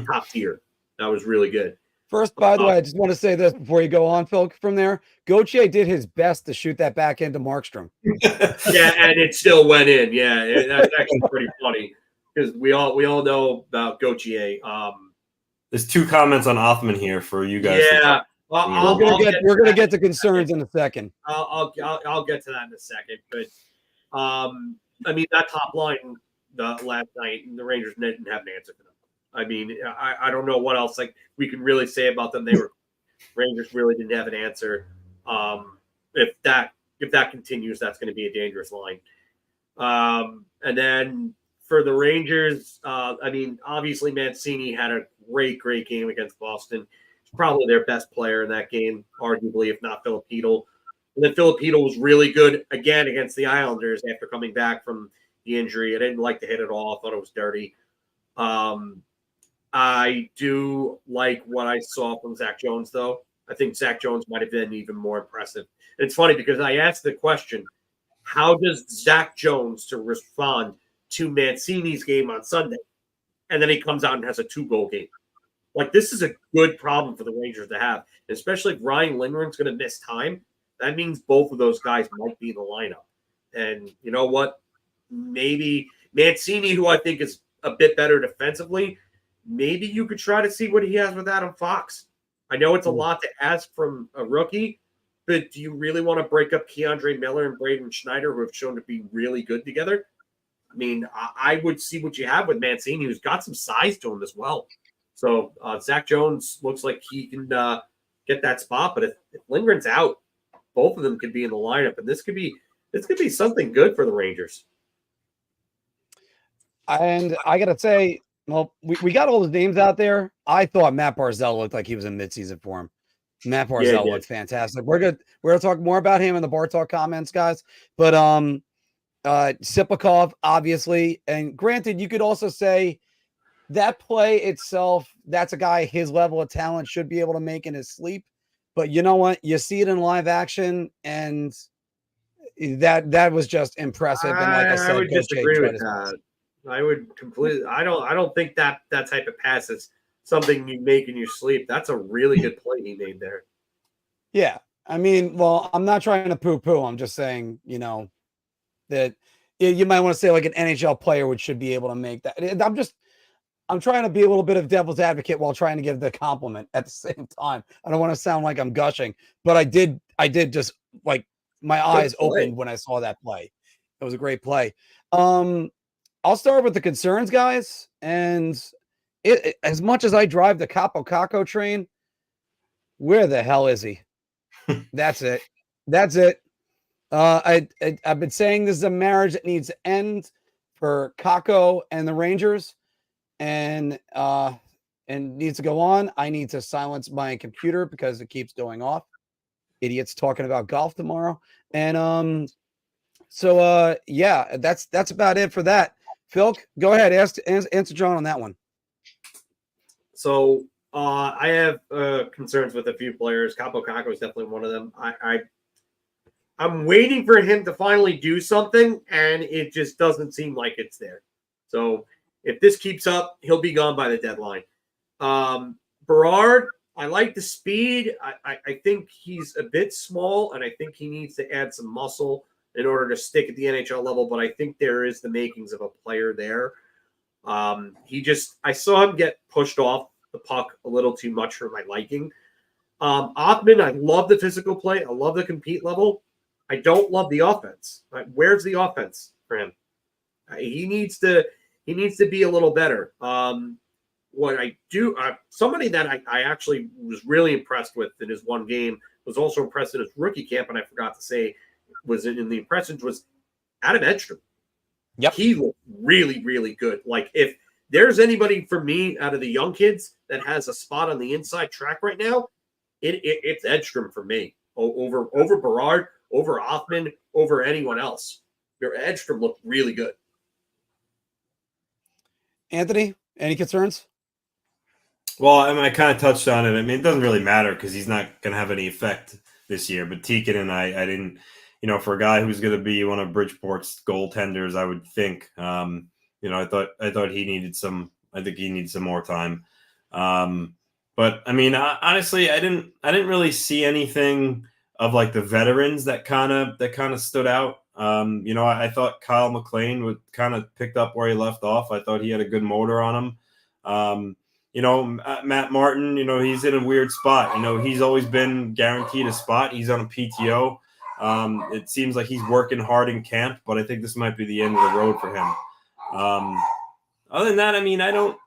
top tier. That was really good. First, by the way, I just want to say this before you go on, Phil, from there. Gauthier did his best to shoot that back into Markstrom. Yeah, and it still went in. Yeah, that's actually pretty funny, because we all know about Gauthier. There's two comments on Othman here for you guys. Yeah, we're gonna get to concerns in a second. I'll get to that in a second. But I mean, that top line last night, the Rangers didn't have an answer for them. I mean, I don't know what else like we can really say about them. Rangers really didn't have an answer. If that continues, that's going to be a dangerous line. And then for the Rangers, obviously Mancini had a great game against Boston. He's probably their best player in that game, arguably, if not Filipino. And then Filipino was really good again against the Islanders after coming back from the injury. I didn't like the hit at all. I thought it was dirty. I do like what I saw from Zach Jones, though. I think Zach Jones might have been even more impressive. And it's funny because I asked the question, how does Zach Jones to respond to Mancini's game on Sunday? And then he comes out and has a 2-goal game. Like, this is a good problem for the Rangers to have, especially if Ryan Lindgren's going to miss time. That means both of those guys might be in the lineup. And you know what? Maybe Mancini, who I think is a bit better defensively, maybe you could try to see what he has with Adam Fox. I know it's a lot to ask from a rookie, but do you really want to break up Keandre Miller and Braden Schneider, who have shown to be really good together? I mean, I would see what you have with Mancini, who's got some size to him as well. So Zach Jones looks like he can get that spot. But if Lindgren's out, both of them could be in the lineup, and this could be something good for the Rangers. And I gotta say, well, we got all the names out there. I thought Matt Barzal looked like he was in midseason form. Matt Barzal looked fantastic. We're gonna talk more about him in the Bar Talk comments, guys. But Sipakov, obviously, and granted, you could also say that play itself, that's a guy his level of talent should be able to make in his sleep. But you know what? You see it in live action, and that was just impressive. And like I said, I would disagree with that. I would completely. I don't think that type of pass is something you make in your sleep. That's a really good play he made there. Yeah, I mean, well, I'm not trying to poo-poo. I'm just saying, that you might want to say like an NHL player should be able to make that. I'm trying to be a little bit of devil's advocate while trying to give the compliment at the same time. I don't want to sound like I'm gushing, but I did just like my eyes opened when I saw that play. It was a great play. I'll start with the concerns, guys. And as much as I drive the Capo Caco train, where the hell is he? That's it. I've been saying this is a marriage that needs to end for Caco and the Rangers, and needs to go on. I need to silence my computer because it keeps going off. Idiots talking about golf tomorrow. And yeah, that's about it for that. Phil, go ahead. Answer John on that one. So I have concerns with a few players. Capo Caco is definitely one of them. I'm waiting for him to finally do something, and it just doesn't seem like it's there. So if this keeps up, he'll be gone by the deadline. Berard, I like the speed. I think he's a bit small, and I think he needs to add some muscle in order to stick at the NHL level, but I think there is the makings of a player there. I saw him get pushed off the puck a little too much for my liking. Othman, I love the physical play. I love the compete level. I don't love the offense. Where's the offense for him? He needs to be a little better. What I do, somebody that I actually was really impressed with in his one game, was also impressed in his rookie camp, and I forgot to say was in the impressions, was Adam Edstrom. Yep. He looked really, really good. Like, if there's anybody for me out of the young kids that has a spot on the inside track right now, it's Edstrom for me. Over Berard, over Othman, over anyone else. Your Edstrom looked really good. Anthony, any concerns? Well, I kind of touched on it. I mean, it doesn't really matter because he's not going to have any effect this year. But Tikin and I didn't, for a guy who's going to be one of Bridgeport's goaltenders, I would think, I thought he needed some. I think he needs some more time. But I mean, honestly, I didn't really see anything of like the veterans that kind of stood out. I thought Kyle McLean would kind of picked up where he left off. I thought he had a good motor on him. Matt Martin, he's in a weird spot. He's always been guaranteed a spot. He's on a PTO. It seems like he's working hard in camp, but I think this might be the end of the road for him. Other than that, I mean, I don't,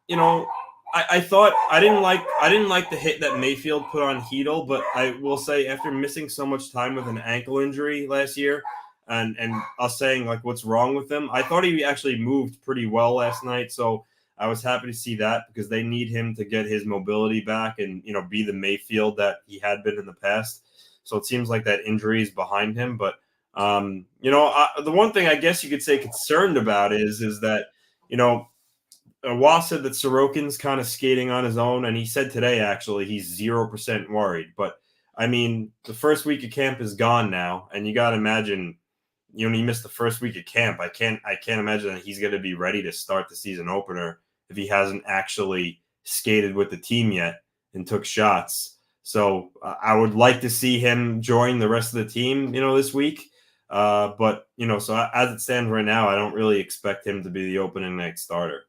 I thought I didn't like the hit that Mayfield put on Hedel, but I will say after missing so much time with an ankle injury last year, and us saying like what's wrong with him. I thought he actually moved pretty well last night, so I was happy to see that because they need him to get his mobility back and be the Mayfield that he had been in the past. So it seems like that injury is behind him, but the one thing I guess you could say concerned about is that Wah said that Sorokin's kind of skating on his own, and he said today actually he's 0% worried. But I mean, the first week of camp is gone now, and you got to imagine, he missed the first week of camp. I can't imagine that he's going to be ready to start the season opener if he hasn't actually skated with the team yet and took shots. So I would like to see him join the rest of the team, this week. But so as it stands right now, I don't really expect him to be the opening night starter.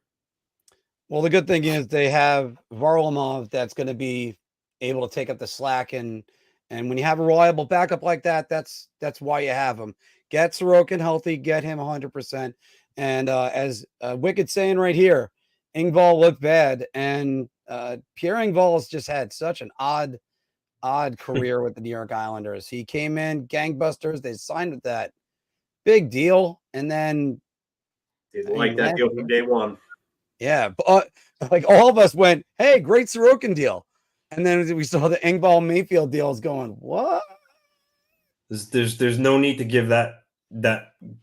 Well, the good thing is they have Varlamov that's going to be able to take up the slack, and when you have a reliable backup like that, that's why you have him. Get Sorokin healthy, get him 100%. And as Wicked's saying right here, Engvall looked bad, and Pierre Engvall has just had such an odd career with the New York Islanders. He came in gangbusters. They signed with that big deal, and then didn't like that deal from day one. Yeah, but like all of us went, "Hey, great Sorokin deal," and then we saw the Engvall Mayfield deals going. What? There's no need to give that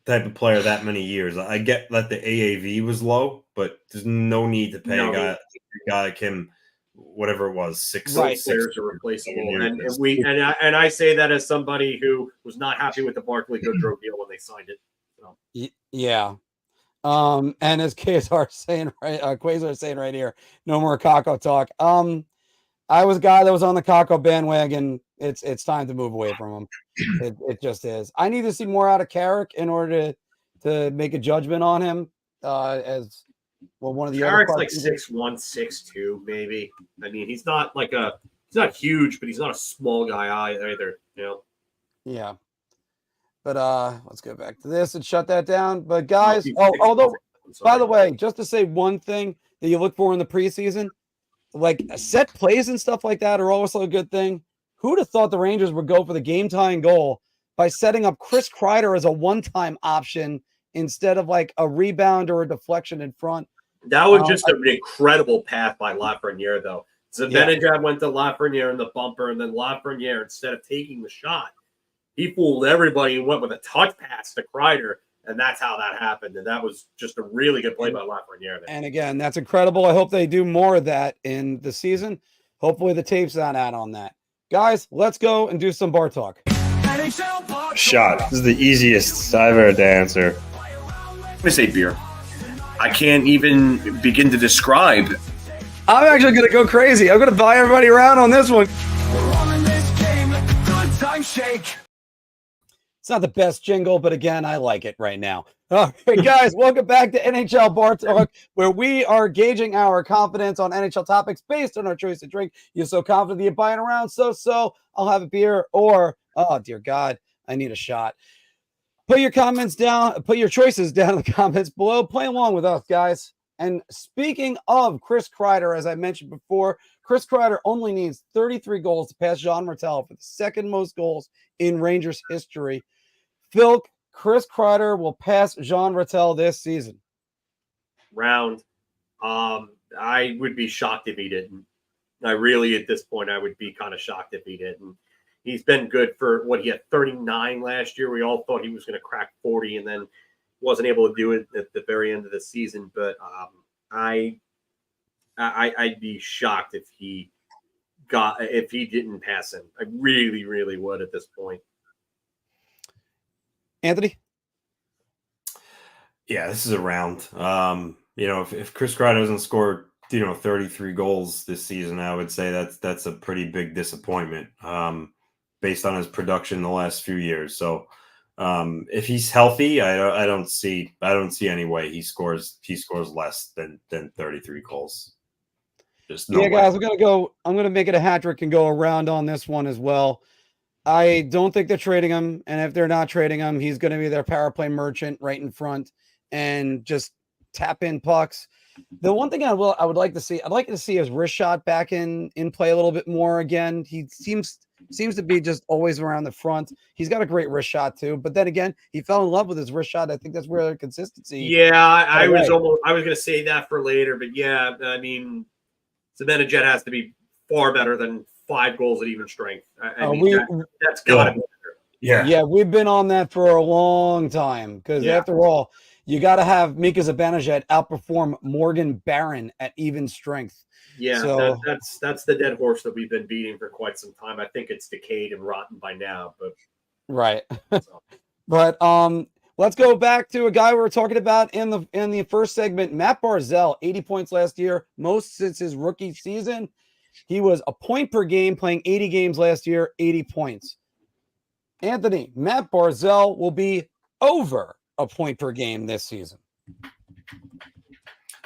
type of player that many years. I get that the AAV was low, but there's no need to pay a guy like him, whatever it was, 6 players are replaceable. And I say that as somebody who was not happy with the Barclay Goodrow deal when they signed it. So. Yeah. And as Quasar saying right here, no more Kakko talk. I was a guy that was on the Kakko bandwagon. It's time to move away from him. It just is. I need to see more out of Carrick in order to make a judgment on him. As well, one of the Carrick's like 6'1", 6'2", maybe. I mean, he's not huge, but he's not a small guy either. Yeah. But let's go back to this and shut that down. But guys, by the way, just to say one thing that you look for in the preseason, like set plays and stuff like that are also a good thing. Who'd have thought the Rangers would go for the game-tying goal by setting up Chris Kreider as a one-time option instead of like a rebound or a deflection in front? That was just an incredible path by Lafreniere, though. So Zibanejad went to Lafreniere in the bumper, and then Lafreniere, instead of taking the shot, he fooled everybody and went with a touch pass to Kreider, and that's how that happened. And that was just a really good play by Lafreniere there. And again, that's incredible. I hope they do more of that in the season. Hopefully the tape's not out on that. Guys, let's go and do some bar talk. Shot. This is the easiest I've ever to answer. Let me say beer. I can't even begin to describe. I'm actually going to go crazy. I'm going to buy everybody around on this one. It's not the best jingle, but again, I like it right now. All right, guys, welcome back to NHL Bar Talk, where we are gauging our confidence on NHL topics based on our choice to drink. You're so confident that you're buying around, so I'll have a beer, or, oh, dear God, I need a shot. Put your comments down, put your choices down in the comments below. Play along with us, guys. And speaking of Chris Kreider, as I mentioned before, Chris Kreider only needs 33 goals to pass Jean Martel for the second most goals in Rangers history. Phil, Chris Kreider will pass Jean Martel this season. Round. I would be shocked if he didn't. I really, at this point, I would be kind of shocked if he didn't. He's been good for he had 39 last year. We all thought he was going to crack 40 and then wasn't able to do it at the very end of the season. But I'd be shocked if he didn't pass him. I really, really would at this point. Anthony? Yeah, this is a round. If Chris Kreider doesn't score, 33 goals this season, I would say that's a pretty big disappointment based on his production the last few years. So if he's healthy, I don't see any way he scores less than 33 goals. Just no way. Guys, I'm gonna make it a hat trick and go around on this one as well. I don't think they're trading him, and if they're not trading him, he's going to be their power play merchant right in front and just tap in pucks. The one thing I would like to see, I'd like to see his wrist shot back in play a little bit more again. He seems seems to be just always around the front. He's got a great wrist shot too, but then again, he fell in love with his wrist shot. I think that's where the consistency. Yeah, I was going to say that for later, but yeah, I mean, Zibanejad has to be far better than 5 goals at even strength. That's got to be better. Yeah, we've been on that for a long time because after all, you got to have Mika Zibanejad outperform Morgan Barron at even strength. Yeah, so that's the dead horse that we've been beating for quite some time. I think it's decayed and rotten by now, but right. But let's go back to a guy we were talking about in the first segment, Matt Barzal, 80 points last year, most since his rookie season. He was a point per game playing 80 games last year, 80 points. Anthony, Matt Barzal will be over a point per game this season.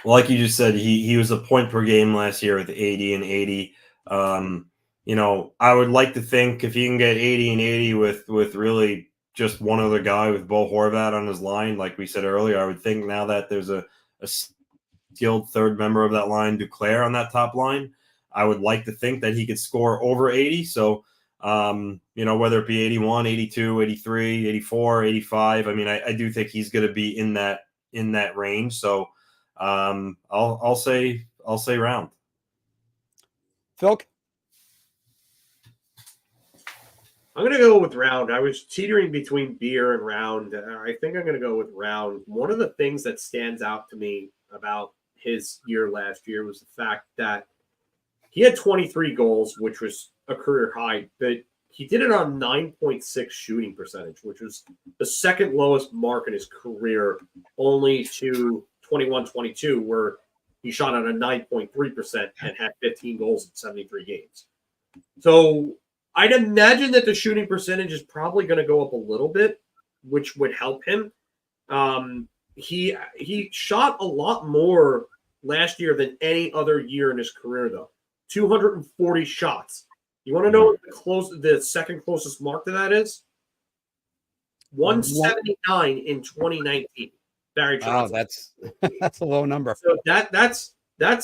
Well, like you just said, he was a point per game last year with 80 and 80. I would like to think if he can get 80 and 80 with really just one other guy with Bo Horvat on his line, like we said earlier, I would think now that there's a skilled third member of that line, Duclair, on that top line, I would like to think that he could score over 80. So, whether it be 81, 82, 83, 84, 85, I mean, I do think he's going to be in that range. So, I'll say round. Phil? I'm going to go with round. I was teetering between beer and round. I think I'm going to go with round. One of the things that stands out to me about his year last year was the fact that he had 23 goals, which was a career high, but he did it on 9.6 shooting percentage, which was the second lowest mark in his career, only to 21-22, where he shot on a 9.3% and had 15 goals in 73 games. So I'd imagine that the shooting percentage is probably going to go up a little bit, which would help him. He shot a lot more last year than any other year in his career, though. 240 shots. You want to know what the second closest mark to that is? 179 in 2019. Barry Trotz. Wow, that's a low number. So that's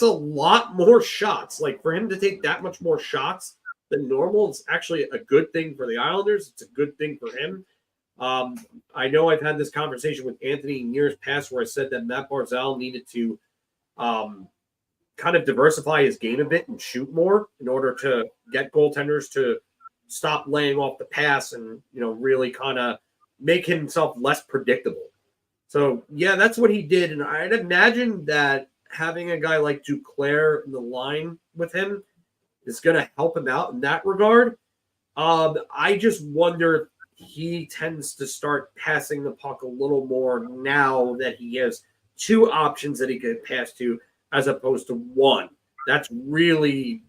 a lot more shots. Like, for him to take that much more shots than normal, it's actually a good thing for the Islanders. It's a good thing for him. I know I've had this conversation with Anthony in years past where I said that Matt Barzal needed to kind of diversify his game a bit and shoot more in order to get goaltenders to stop laying off the pass and, really kind of make himself less predictable. So, yeah, that's what he did. And I'd imagine that having a guy like Duclair in the line with him is going to help him out in that regard. I just wonder if he tends to start passing the puck a little more now that he has 2 options that he could pass to as opposed to 1. That's really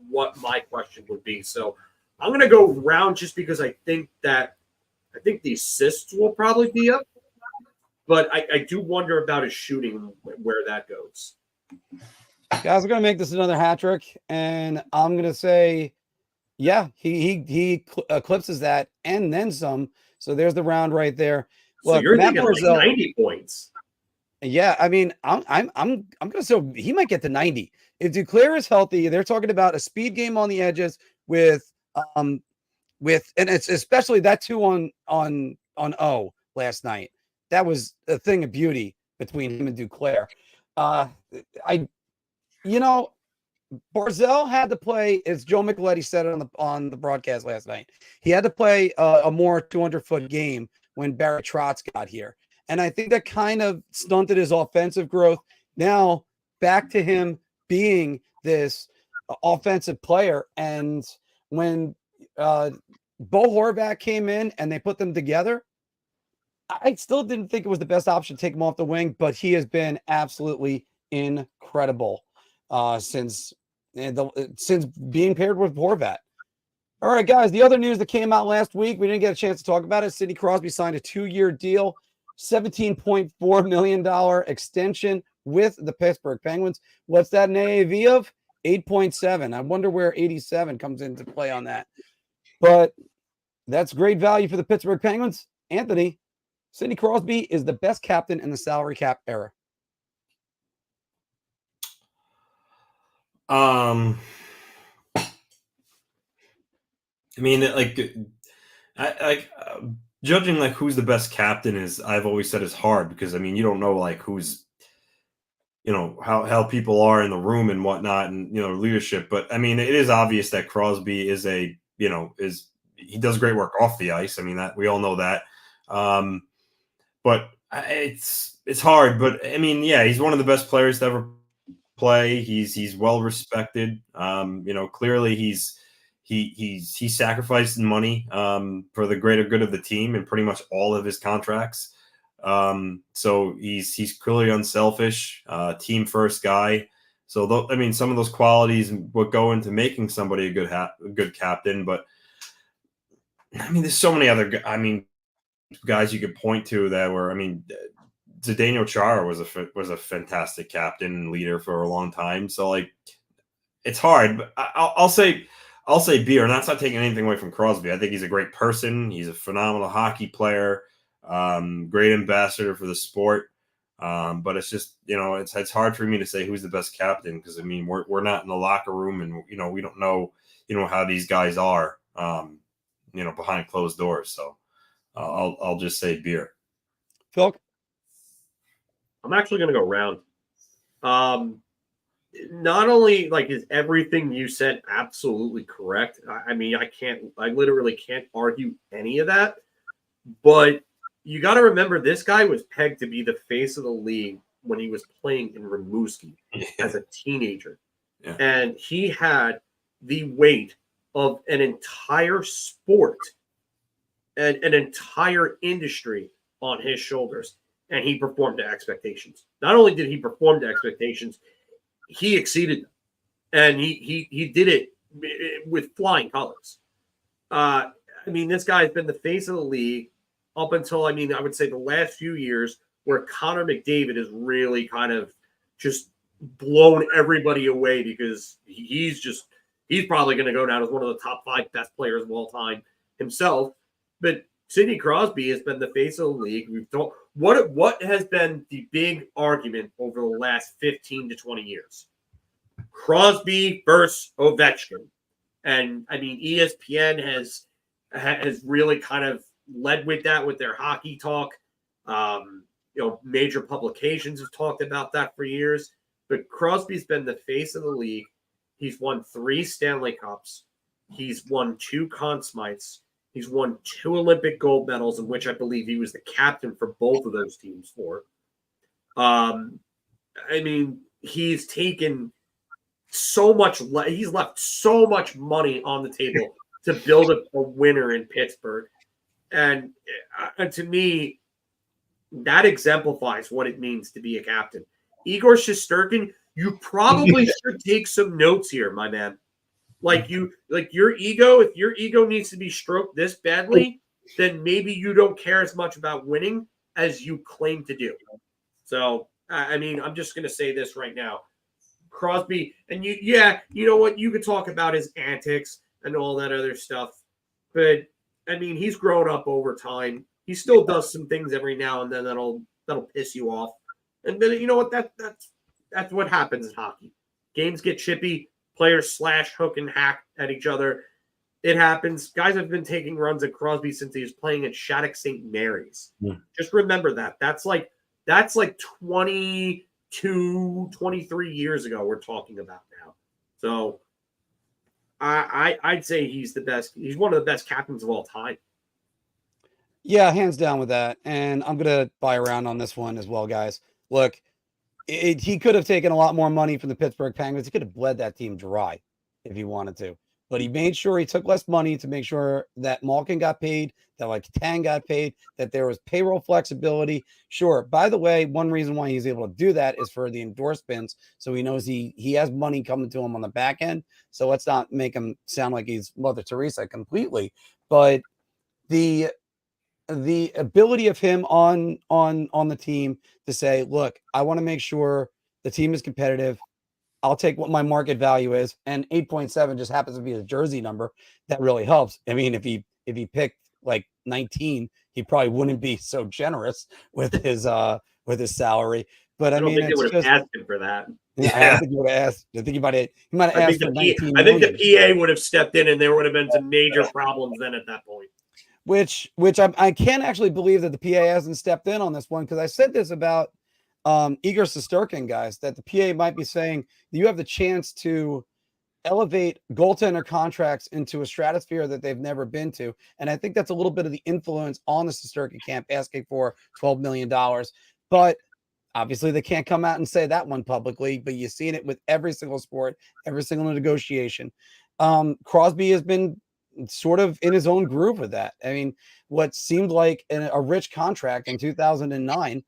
what my question would be. So I'm going to go round just because I think the assists will probably be up. But I do wonder about his shooting, where that goes. Guys, we're going to make this another hat trick, and I'm going to say, yeah, he eclipses that and then some. So there's the round right there. So you're thinking like 90 points. Yeah, I mean, I'm going to say he might get to 90 if Duclair is healthy. They're talking about a speed game on the edges with and it's especially that 2 on O last night. That was a thing of beauty between him and Duclair. Barzal had to play, as Joe Micheletti said on the broadcast last night, he had to play a more 200-foot game when Barry Trotz got here. And I think that kind of stunted his offensive growth. Now, back to him being this offensive player. And when Bo Horvat came in and they put them together, I still didn't think it was the best option to take him off the wing, but he has been absolutely incredible since being paired with Horvat. All right, guys, the other news that came out last week, we didn't get a chance to talk about it. Sidney Crosby signed a 2-year deal, $17.4 million extension with the Pittsburgh Penguins. What's that an AAV of? 8.7. I wonder where 87 comes into play on that. But that's great value for the Pittsburgh Penguins. Anthony, Sidney Crosby is the best captain in the salary cap era. I mean, judging like who's the best captain is, I've always said, is hard because I mean you don't know like who's, you know, how people are in the room and whatnot, and you know, leadership. But I mean, it is obvious that Crosby is he does great work off the ice. I mean, that we all know that. But it's hard. But I mean, yeah, he's one of the best players to ever play. He's well respected. You know, clearly he sacrificed money for the greater good of the team in pretty much all of his contracts. So he's clearly unselfish, team first guy. So I mean, some of those qualities would go into making somebody a good captain. But I mean, there's so many other guys you could point to that were. I mean, Zdeno Chara was a fantastic captain and leader for a long time. So like, it's hard. But I'll say Beer. And that's not taking anything away from Crosby. I think he's a great person. He's a phenomenal hockey player. Great ambassador for the sport. But it's just, you know, it's hard for me to say who's the best captain because I mean we're not in the locker room and you know we don't know, you know, how these guys are you know, behind closed doors. So I'll just say Beer. Phil? I'm actually going to go round. Not only like is everything you said absolutely correct. I mean, I literally can't argue any of that. But you got to remember, this guy was pegged to be the face of the league when he was playing in Rimouski as a teenager. Yeah. And he had the weight of an entire sport and an entire industry on his shoulders. And he performed to expectations. Not only did he perform to expectations, he exceeded them. And he did it with flying colors. I mean, this guy's been the face of the league up until, I mean, I would say the last few years where Connor McDavid has really kind of just blown everybody away because he's probably going to go down as one of the top 5 best players of all time himself. But Sidney Crosby has been the face of the league. We've told what has been the big argument over the last 15 to 20 years? Crosby versus Ovechkin. And I mean, ESPN has really kind of led with that with their hockey talk. You know, major publications have talked about that for years. But Crosby's been the face of the league. He's won 3 Stanley Cups. He's won 2 Conn Smythes. He's won 2 Olympic gold medals, in which I believe he was the captain for both of those teams for. I mean, he's taken so much. He's left so much money on the table to build a winner in Pittsburgh. And to me, that exemplifies what it means to be a captain. Igor Shesterkin, you probably should take some notes here, my man. Like your ego, if your ego needs to be stroked this badly, then maybe you don't care as much about winning as you claim to do. So, I mean, I'm just going to say this right now. Crosby, and you know what? You could talk about his antics and all that other stuff. But, I mean, he's grown up over time. He still does some things every now and then that'll piss you off. And then, you know what? That's what happens in hockey. Games get chippy. Players slash, hook, and hack at each other. It happens. Guys have been taking runs at Crosby since he was playing at Shattuck St. Mary's. Yeah. Just remember that. That's like 22, 23 years ago we're talking about now. So I'd say he's the best. He's one of the best captains of all time. Yeah, hands down with that. And I'm going to buy around on this one as well, guys. Look, he could have taken a lot more money from the Pittsburgh Penguins. He could have bled that team dry if he wanted to. But he made sure he took less money to make sure that Malkin got paid, that like Tang got paid, that there was payroll flexibility. Sure. By the way, one reason why he's able to do that is for the endorsements. So he knows he has money coming to him on the back end. So let's not make him sound like he's Mother Teresa completely. But the ability of him on the team to say, look, I want to make sure the team is competitive. I'll take what my market value is. And 8.7 just happens to be his jersey number. That really helps. I mean, if he picked like 19, he probably wouldn't be so generous with his salary. But I don't think they it's would have just asked him for that. yeah, I don't think he would have asked. I think he might have asked for 19 I think million. the PA would have stepped in, and there would have been some major problems then at that point. Which I can't actually believe that the PA hasn't stepped in on this one, because I said this about Igor Shesterkin, guys, that the PA might be saying you have the chance to elevate goaltender contracts into a stratosphere that they've never been to. And I think that's a little bit of the influence on the Shesterkin camp asking for $12 million. But obviously they can't come out and say that one publicly, but you've seen it with every single sport, every single negotiation. Crosby has been sort of in his own groove with that. I mean, what seemed like a rich contract in 2009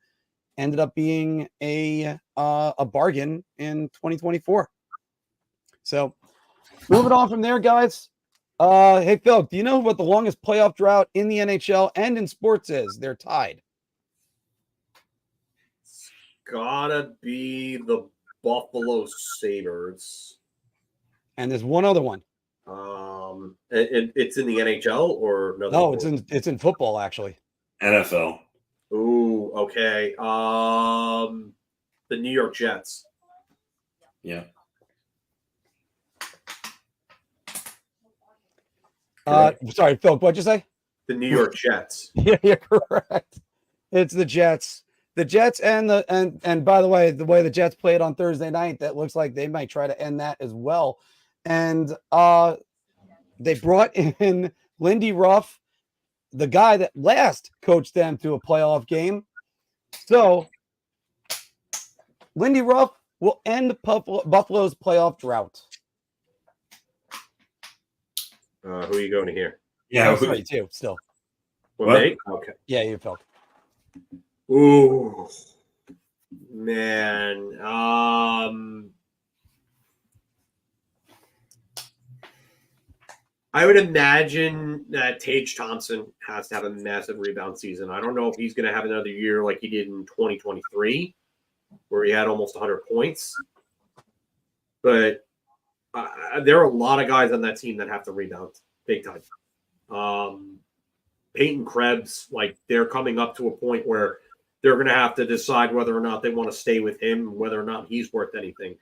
ended up being a bargain in 2024. So moving on from there, guys. Hey, Phil, do you know what the longest playoff drought in the NHL and in sports is? They're tied. Gotta be the Buffalo Sabres. And there's one other one. It's in the NHL or no? No, it's in football, actually. NFL. Ooh, okay. The New York Jets. Yeah. Sorry, Phil, what'd you say? The New York Jets. Yeah, you're correct. It's the Jets. The Jets and by the way the Jets played on Thursday night, that looks like they might try to end that as well. And they brought in Lindy Ruff, the guy that last coached them to a playoff game. So Lindy Ruff will end Buffalo's playoff drought. Who are you going to hear? Yeah, sorry, too. Still, What? Me? Okay. Yeah, you felt. Ooh, man. I would imagine that Tage Thompson has to have a massive rebound season. I don't know if he's going to have another year like he did in 2023, where he had almost 100 points. But there are a lot of guys on that team that have to rebound big time. Peyton Krebs, like, they're coming up to a point where they're going to have to decide whether or not they want to stay with him, whether or not he's worth anything.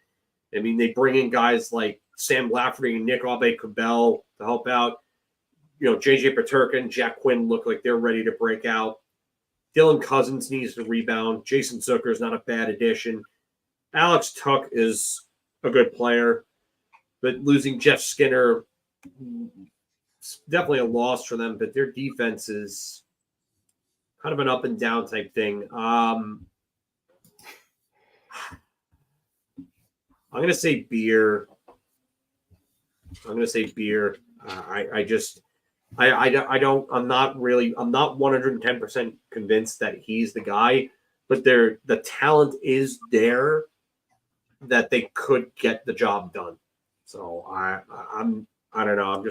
I mean, they bring in guys like Sam Lafferty and Nick Aube-Kubel to help out. You know, JJ Peterkin, Jack Quinn look like they're ready to break out. Dylan Cousins needs to rebound. Jason Zucker is not a bad addition. Alex Tuck is a good player, but losing Jeff Skinner, definitely a loss for them, but their defense is kind of an up and down type thing. I'm going to say beer. I'm not 110% convinced that he's the guy, but the talent is there that they could get the job done. So I don't know.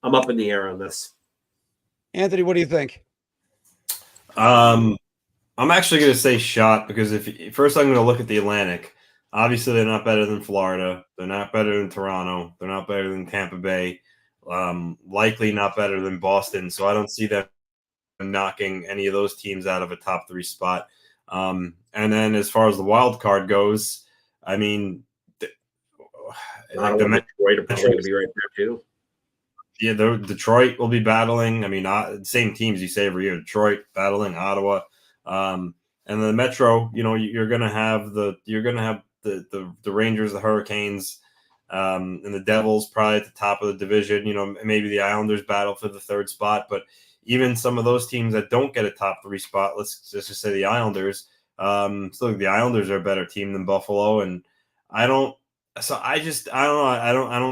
I'm up in the air on this. Anthony, what do you think? I'm actually going to say shot, because first I'm going to look at the Atlantic. Obviously, they're not better than Florida. They're not better than Toronto. They're not better than Tampa Bay. Likely not better than Boston. So I don't see them knocking any of those teams out of a top 3 spot. And then as far as the wild card goes, I mean, Detroit are probably going to be right there too. Yeah, Detroit will be battling. I mean, same teams you say every year. Detroit battling Ottawa, and the Metro. You know, you're going to have the Rangers, the Hurricanes, and the Devils probably at the top of the division. You know, maybe the Islanders battle for the 3rd spot, but even some of those teams that don't get a top 3 spot, let's just say the Islanders. So the Islanders are a better team than Buffalo, and I don't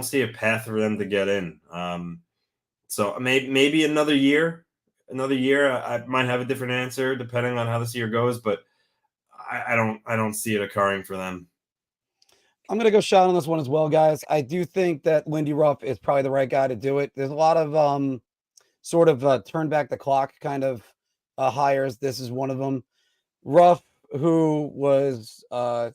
see a path for them to get in. So maybe another year, I might have a different answer depending on how this year goes, but I don't see it occurring for them. I'm going to go shot on this one as well, guys. I do think that Lindy Ruff is probably the right guy to do it. There's a lot of sort of turn back the clock kind of hires. This is one of them. Ruff, who was I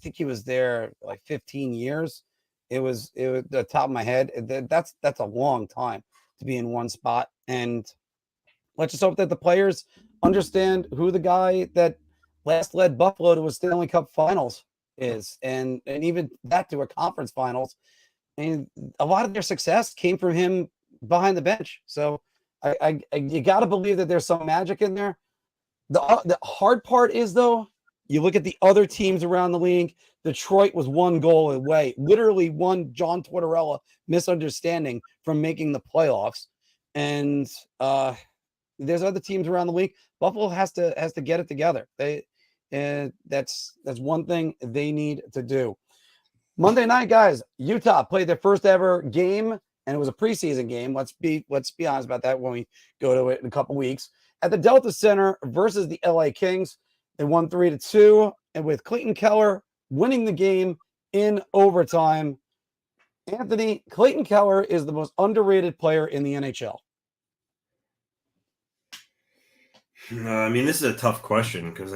think he was there like 15 years. It was the top of my head. That's a long time to be in one spot. And let's just hope that the players understand who the guy that last led Buffalo to a Stanley Cup Finals and even that to a conference finals. And a lot of their success came from him behind the bench. So you got to believe that there's some magic in there. The hard part is, though, you look at the other teams around the league. Detroit was 1 goal away, literally one John Tortorella misunderstanding from making the playoffs. And there's other teams around the league. Buffalo has to get it together. That's one thing they need to do. Monday night, guys, Utah played their first ever game, and it was a preseason game. Let's be honest about that when we go to it in a couple weeks. At the Delta Center versus the LA Kings, they won 3-2, and with Clayton Keller winning the game in overtime. Anthony, Clayton Keller is the most underrated player in the NHL. This is a tough question because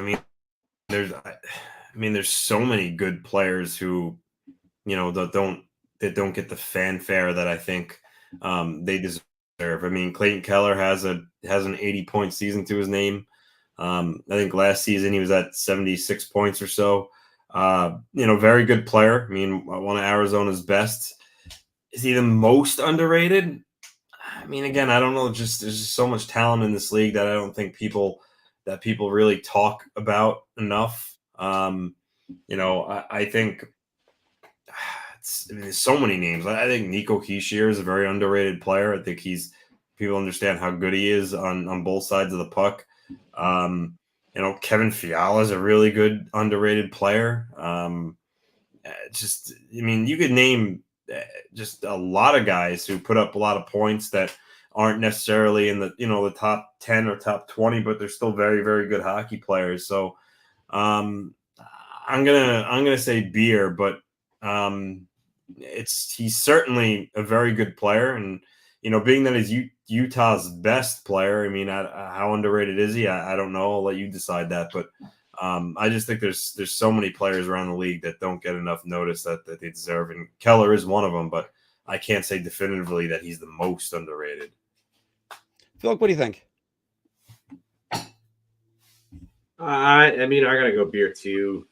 there's so many good players who, that don't get the fanfare that I think they deserve. Clayton Keller has an 80-point season to his name. I think last season he was at 76 points or so. Very good player. One of Arizona's best. Is he the most underrated? Again, I don't know. There's just so much talent in this league that I don't think people really talk about enough. I think there's so many names. I think Nico Hischier is a very underrated player. I think people understand how good he is on both sides of the puck. Kevin Fiala is a really good underrated player. You could name just a lot of guys who put up a lot of points that aren't necessarily in the top 10 or top 20, but they're still very, very good hockey players. So I'm gonna say Beer, but he's certainly a very good player, and being that he's Utah's best player, how underrated is he? I don't know. I'll let you decide that, but I just think there's so many players around the league that don't get enough notice that they deserve, and Keller is one of them, but I can't say definitively that he's the most underrated. Phil, what do you think? I gotta go Beer too.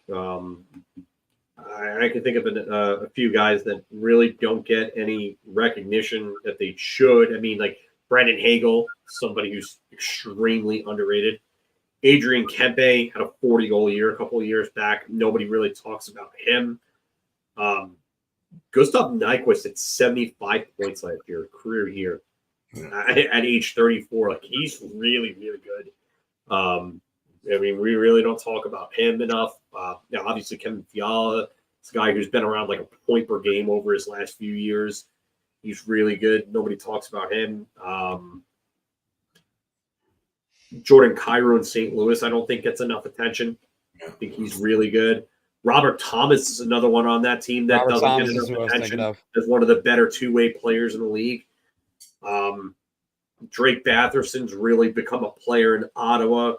I can think of a few guys that really don't get any recognition that they should. Like Brandon Hagel, somebody who's extremely underrated. Adrian Kempe had a 40-goal year a couple of years back. Nobody really talks about him. Gustav Nyquist at 75 points last year, career year, at age 34. He's really, really good. We really don't talk about him enough. Obviously, Kevin Fiala, this guy who's been around a point per game over his last few years. He's really good. Nobody talks about him. Jordan Kyrou in St. Louis, I don't think gets enough attention. I think he's really good. Robert Thomas is another one on that team that doesn't get enough attention as one of the better two-way players in the league. Drake Batherson's really become a player in Ottawa.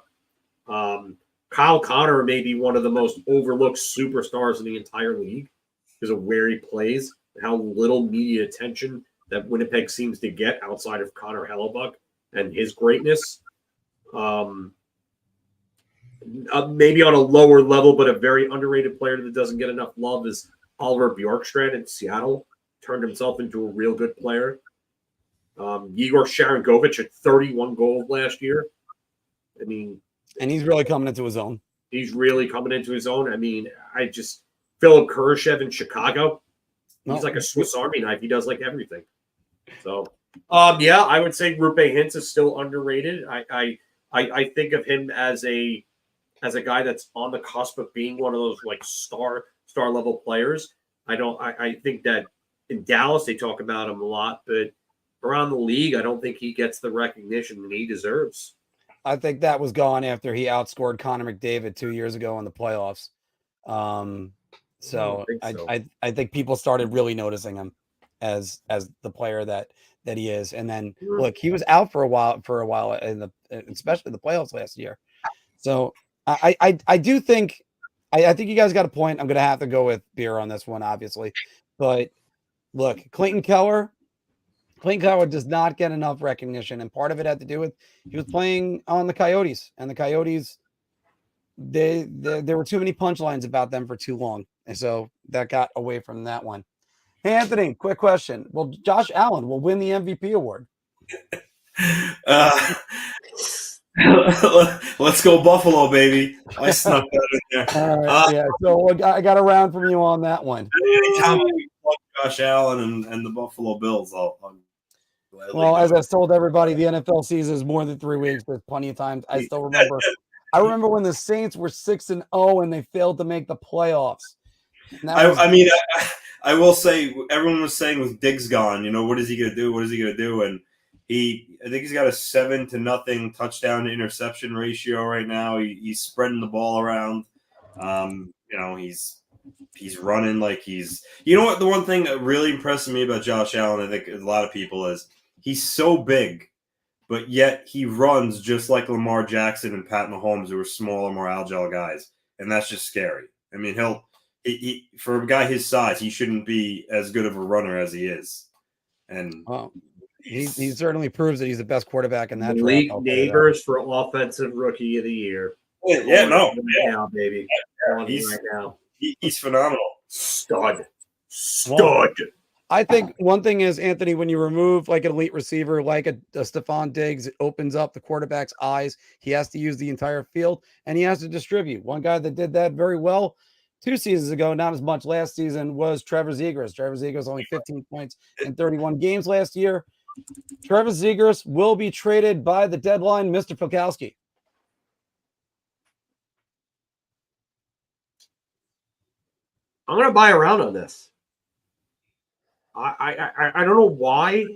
Kyle Connor may be one of the most overlooked superstars in the entire league because of where he plays and how little media attention that Winnipeg seems to get outside of Connor Hellebuck and his greatness. Maybe on a lower level, but a very underrated player that doesn't get enough love is Oliver Bjorkstrand in Seattle. Turned himself into a real good player. Igor Sharangovich had 31 goals last year. And he's really coming into his own. Philip Kurashev in Chicago. He's like a Swiss Army knife. He does everything. So, I would say Rupe Hintz is still underrated. I think of him as a guy that's on the cusp of being one of those star level players. I think that in Dallas they talk about him a lot, but around the league, I don't think he gets the recognition that he deserves. I think that was gone after he outscored Connor McDavid 2 years ago in the playoffs. I think people started really noticing him as the player that he is. And then look, he was out for a while especially the playoffs last year. So I do think I think you guys got a point. I'm going to have to go with Beer on this one, obviously. But look, Clayton Keller does not get enough recognition, and part of it had to do with he was playing on the Coyotes, and the Coyotes there were too many punchlines about them for too long, and so that got away from that one. Hey, Anthony, quick question. Well, Josh Allen will win the MVP award. Let's go Buffalo, baby. I snuck that in there. All right, yeah. So I got a round from you on that one. Anytime I plug Josh Allen and the Buffalo Bills, I'll well, as I've told everybody, the NFL season is more than 3 weeks. There's plenty of times. I still remember. I remember when the Saints were 6-0 and they failed to make the playoffs. I will say, everyone was saying with Diggs gone, what is he going to do? What is he going to do? And I think he's got a 7-0 touchdown to interception ratio right now. He's spreading the ball around. He's running like he's. You know what? The one thing that really impressed me about Josh Allen, I think a lot of people, is he's so big, but yet he runs just like Lamar Jackson and Pat Mahomes, who are smaller, more agile guys, and that's just scary. I mean, he for a guy his size, he shouldn't be as good of a runner as he is, and he certainly proves that he's the best quarterback in that league draft. Neighbors for offensive rookie of the year. Now, baby. He's right now. He's phenomenal. Stud. Well, I think one thing is, Anthony, when you remove like an elite receiver like a Stephon Diggs, it opens up the quarterback's eyes. He has to use the entire field, and he has to distribute. One guy that did that very well 2 seasons ago, not as much last season, was Trevor Zegras. Trevor Zegras only 15 points in 31 games last year. Trevor Zegras will be traded by the deadline, Mr. Filkowski. I'm going to buy around on this. I don't know why.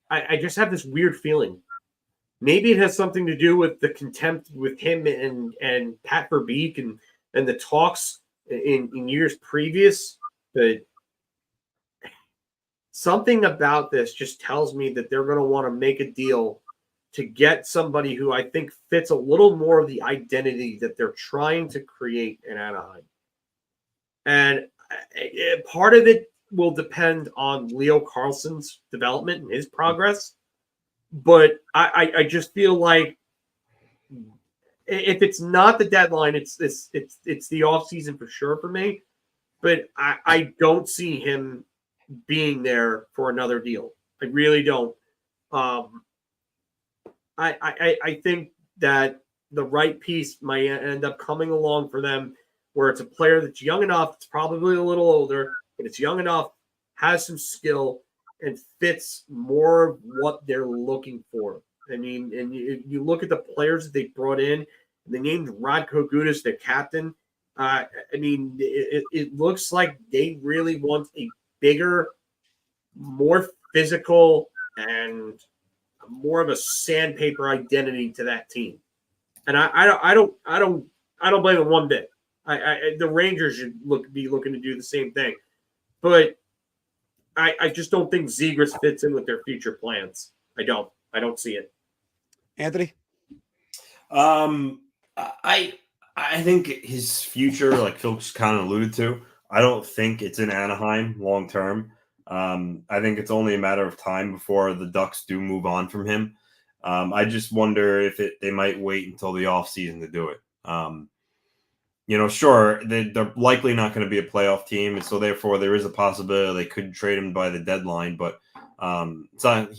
I just have this weird feeling. Maybe it has something to do with the contempt with him and Pat Verbeek and the talks in years previous. But something about this just tells me that they're going to want to make a deal to get somebody who I think fits a little more of the identity that they're trying to create in Anaheim. And part of it will depend on Leo Carlson's development and his progress. But I just feel like if it's not the deadline, it's the offseason for sure for me. But I don't see him being there for another deal. I really don't. I think that the right piece might end up coming along for them, where it's a player that's young enough, it's probably a little older, but it's young enough, has some skill, and fits more of what they're looking for. I mean, and you look at the players that they brought in, and they named Radko Gudas their captain. I mean, it looks like they really want a bigger, more physical, and more of a sandpaper identity to that team. And I don't blame them one bit. The Rangers should be looking to do the same thing, but I just don't think Zegras fits in with their future plans. I don't see it. Anthony, I think his future, like Phil's kind of alluded to, I don't think it's in Anaheim long term. I think it's only a matter of time before the Ducks do move on from him. I just wonder if they might wait until the offseason to do it. Sure, they're likely not going to be a playoff team, and so therefore there is a possibility they could trade him by the deadline. But it's not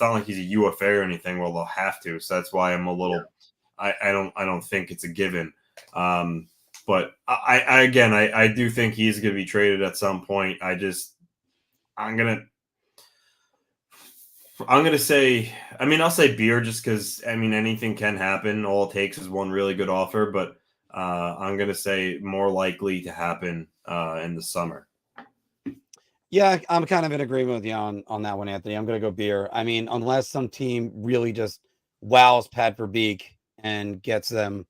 like he's a UFA or anything. Well, they'll have to, so that's why I'm a little. I don't think it's a given. But I do think he's going to be traded at some point. I'm gonna say. I mean, I'll say Beer just because anything can happen. All it takes is one really good offer, but. I'm going to say more likely to happen in the summer. Yeah, I'm kind of in agreement with you on that one, Anthony. I'm going to go Beer. I mean, unless some team really just wows Pat Verbeek and gets them.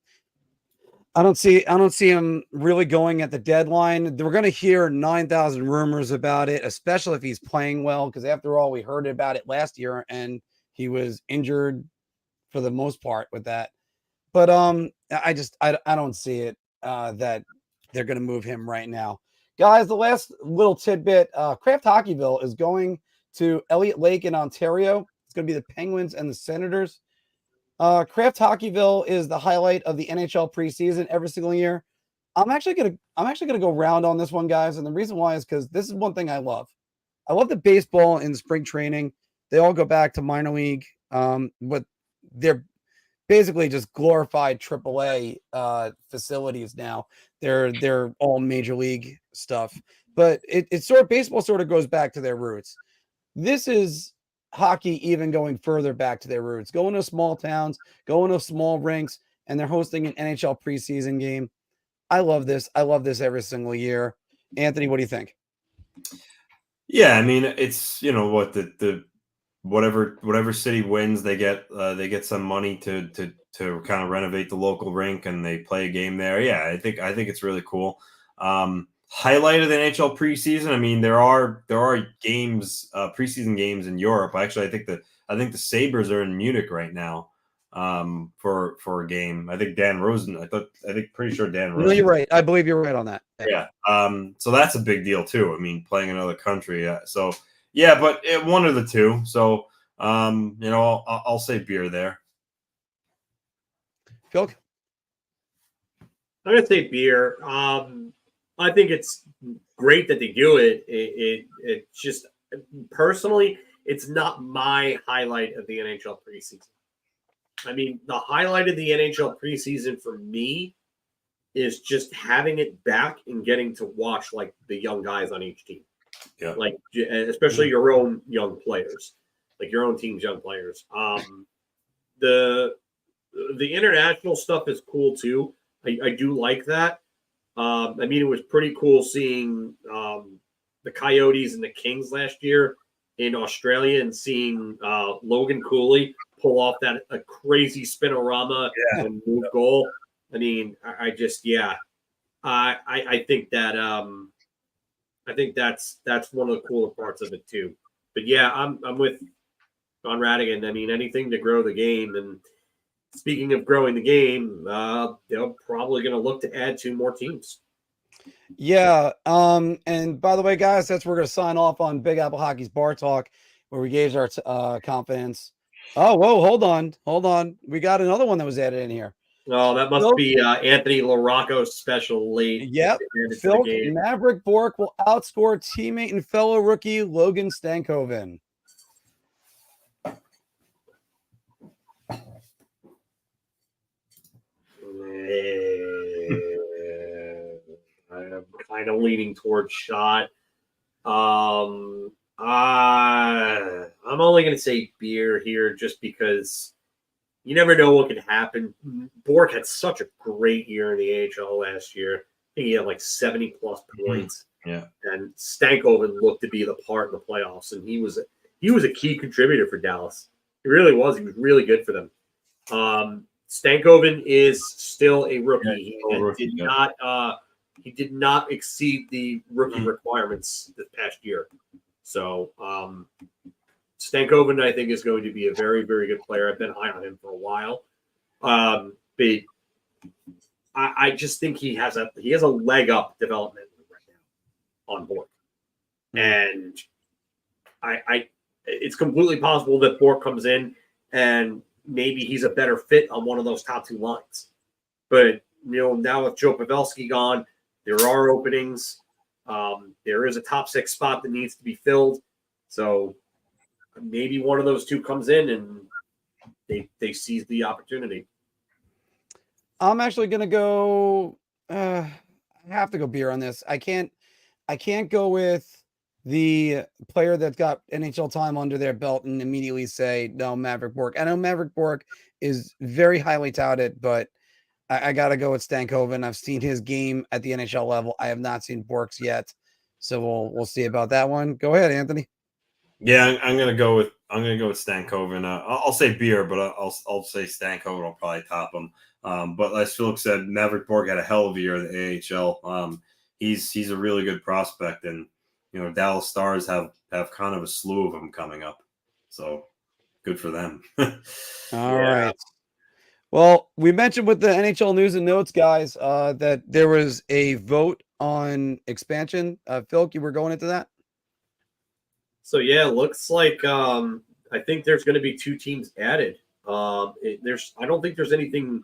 I don't see him really going at the deadline. We're going to hear 9,000 rumors about it, especially if he's playing well, because after all, we heard about it last year and he was injured for the most part with that. But I don't see it that they're going to move him right now. Guys, the last little tidbit, Kraft Hockeyville is going to Elliott Lake in Ontario. It's going to be the Penguins and the Senators. Craft Hockeyville is the highlight of the NHL preseason every single year. I'm actually gonna go round on this one, guys, and the reason why is because this is one thing I love. I love the baseball in spring training. They all go back to minor league, but they're basically just glorified AAA facilities now. They're all major league stuff, but it's sort of baseball sort of goes back to their roots. This is hockey even going further back to their roots, going to small towns, going to small rinks, and they're hosting an NHL preseason game. I love this. I love this every single year. Anthony, what do you think? Yeah, I mean, it's what the whatever city wins, they get some money to kind of renovate the local rink, and they play a game there. Yeah, I think it's really cool. Highlight of the NHL preseason. I mean, there are games, preseason games in Europe. Actually, I think the Sabres are in Munich right now for a game. I think pretty sure Dan Rosen. No, you're right. I believe you're right on that. Yeah. So that's a big deal too. I mean, playing another country. So yeah, but one of the two. So I'll say beer there. Phil? I'm gonna say beer. I think it's great that they do it. It just personally, it's not my highlight of the NHL preseason. I mean, the highlight of the NHL preseason for me is just having it back and getting to watch like the young guys on each team. Yeah. Like especially your own young players, like your own team's young players. The international stuff is cool too. I do like that. I mean, it was pretty cool seeing the Coyotes and the Kings last year in Australia and seeing Logan Cooley pull off a crazy spinorama and move goal. I mean, I think that I think that's one of the cooler parts of it too. But yeah, I'm with John Radigan. I mean, anything to grow the game. And speaking of growing the game, they're probably going to look to add 2 more teams. Yeah. And by the way, guys, we're going to sign off on Big Apple Hockey's Bar Talk, where we gauge our confidence. Oh, whoa, hold on. We got another one that was added in here. Oh, that must be Anthony LaRocco's special late. Yep. Phil, Maverick Bork will outscore teammate and fellow rookie Logan Stankoven. I'm kind of leaning towards shot. I'm only going to say beer here just because you never know what could happen. Bork had such a great year in the AHL last year. I think he had like 70-plus points. Yeah. And Stankoven looked to be the part in the playoffs, and he was a key contributor for Dallas. He really was. He was really good for them. Stankoven is still a rookie. He did not exceed the rookie requirements this past year. So Stankoven, I think, is going to be a very, very good player. I've been high on him for a while. But I just think he has a leg up development right now on Bork. And it's completely possible that Bork comes in and maybe he's a better fit on one of those top 2 lines. But now with Joe Pavelski gone, there are openings. There is a top 6 spot that needs to be filled. So maybe one of those 2 comes in and they seize the opportunity. I'm actually going to go I have to go beer on this. I can't go with the player that's got NHL time under their belt and immediately say, no, Maverick Bork. I know Maverick Bork is very highly touted, but I got to go with Stankoven. I've seen his game at the NHL level. I have not seen Bork's yet. So we'll see about that one. Go ahead, Anthony. Yeah, I'm gonna go with Stankoven. I'll say beer, but I'll say Stankoven will probably top him. But as Philip said, Maverick Bork had a hell of a year in the AHL. He's a really good prospect, and Dallas Stars have kind of a slew of them coming up. So good for them. All right. Well, we mentioned with the NHL news and notes, guys, that there was a vote on expansion. Phil, you were going into that? So, yeah, it looks like I think there's going to be 2 teams added. I don't think there's anything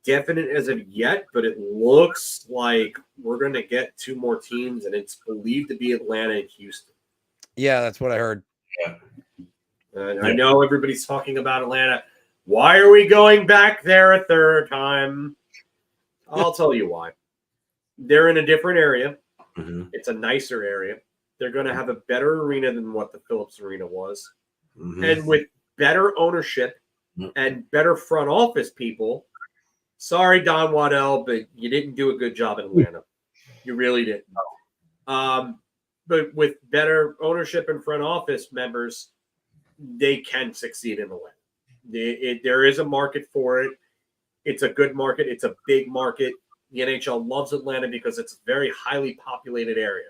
definite as of yet, but it looks like we're going to get 2 more teams, and it's believed to be Atlanta and Houston. Yeah, that's what I heard. Yeah. I know everybody's talking about Atlanta. Why are we going back there a third time? I'll tell you why. They're in a different area. Mm-hmm. It's a nicer area. They're going to have a better arena than what the Phillips Arena was. Mm-hmm. And with better ownership and better front office people, sorry, Don Waddell, but you didn't do a good job in Atlanta. You really didn't. But with better ownership and front office members, they can succeed in Atlanta. There is a market for it. It's a good market. It's a big market. The NHL loves Atlanta because it's a very highly populated area.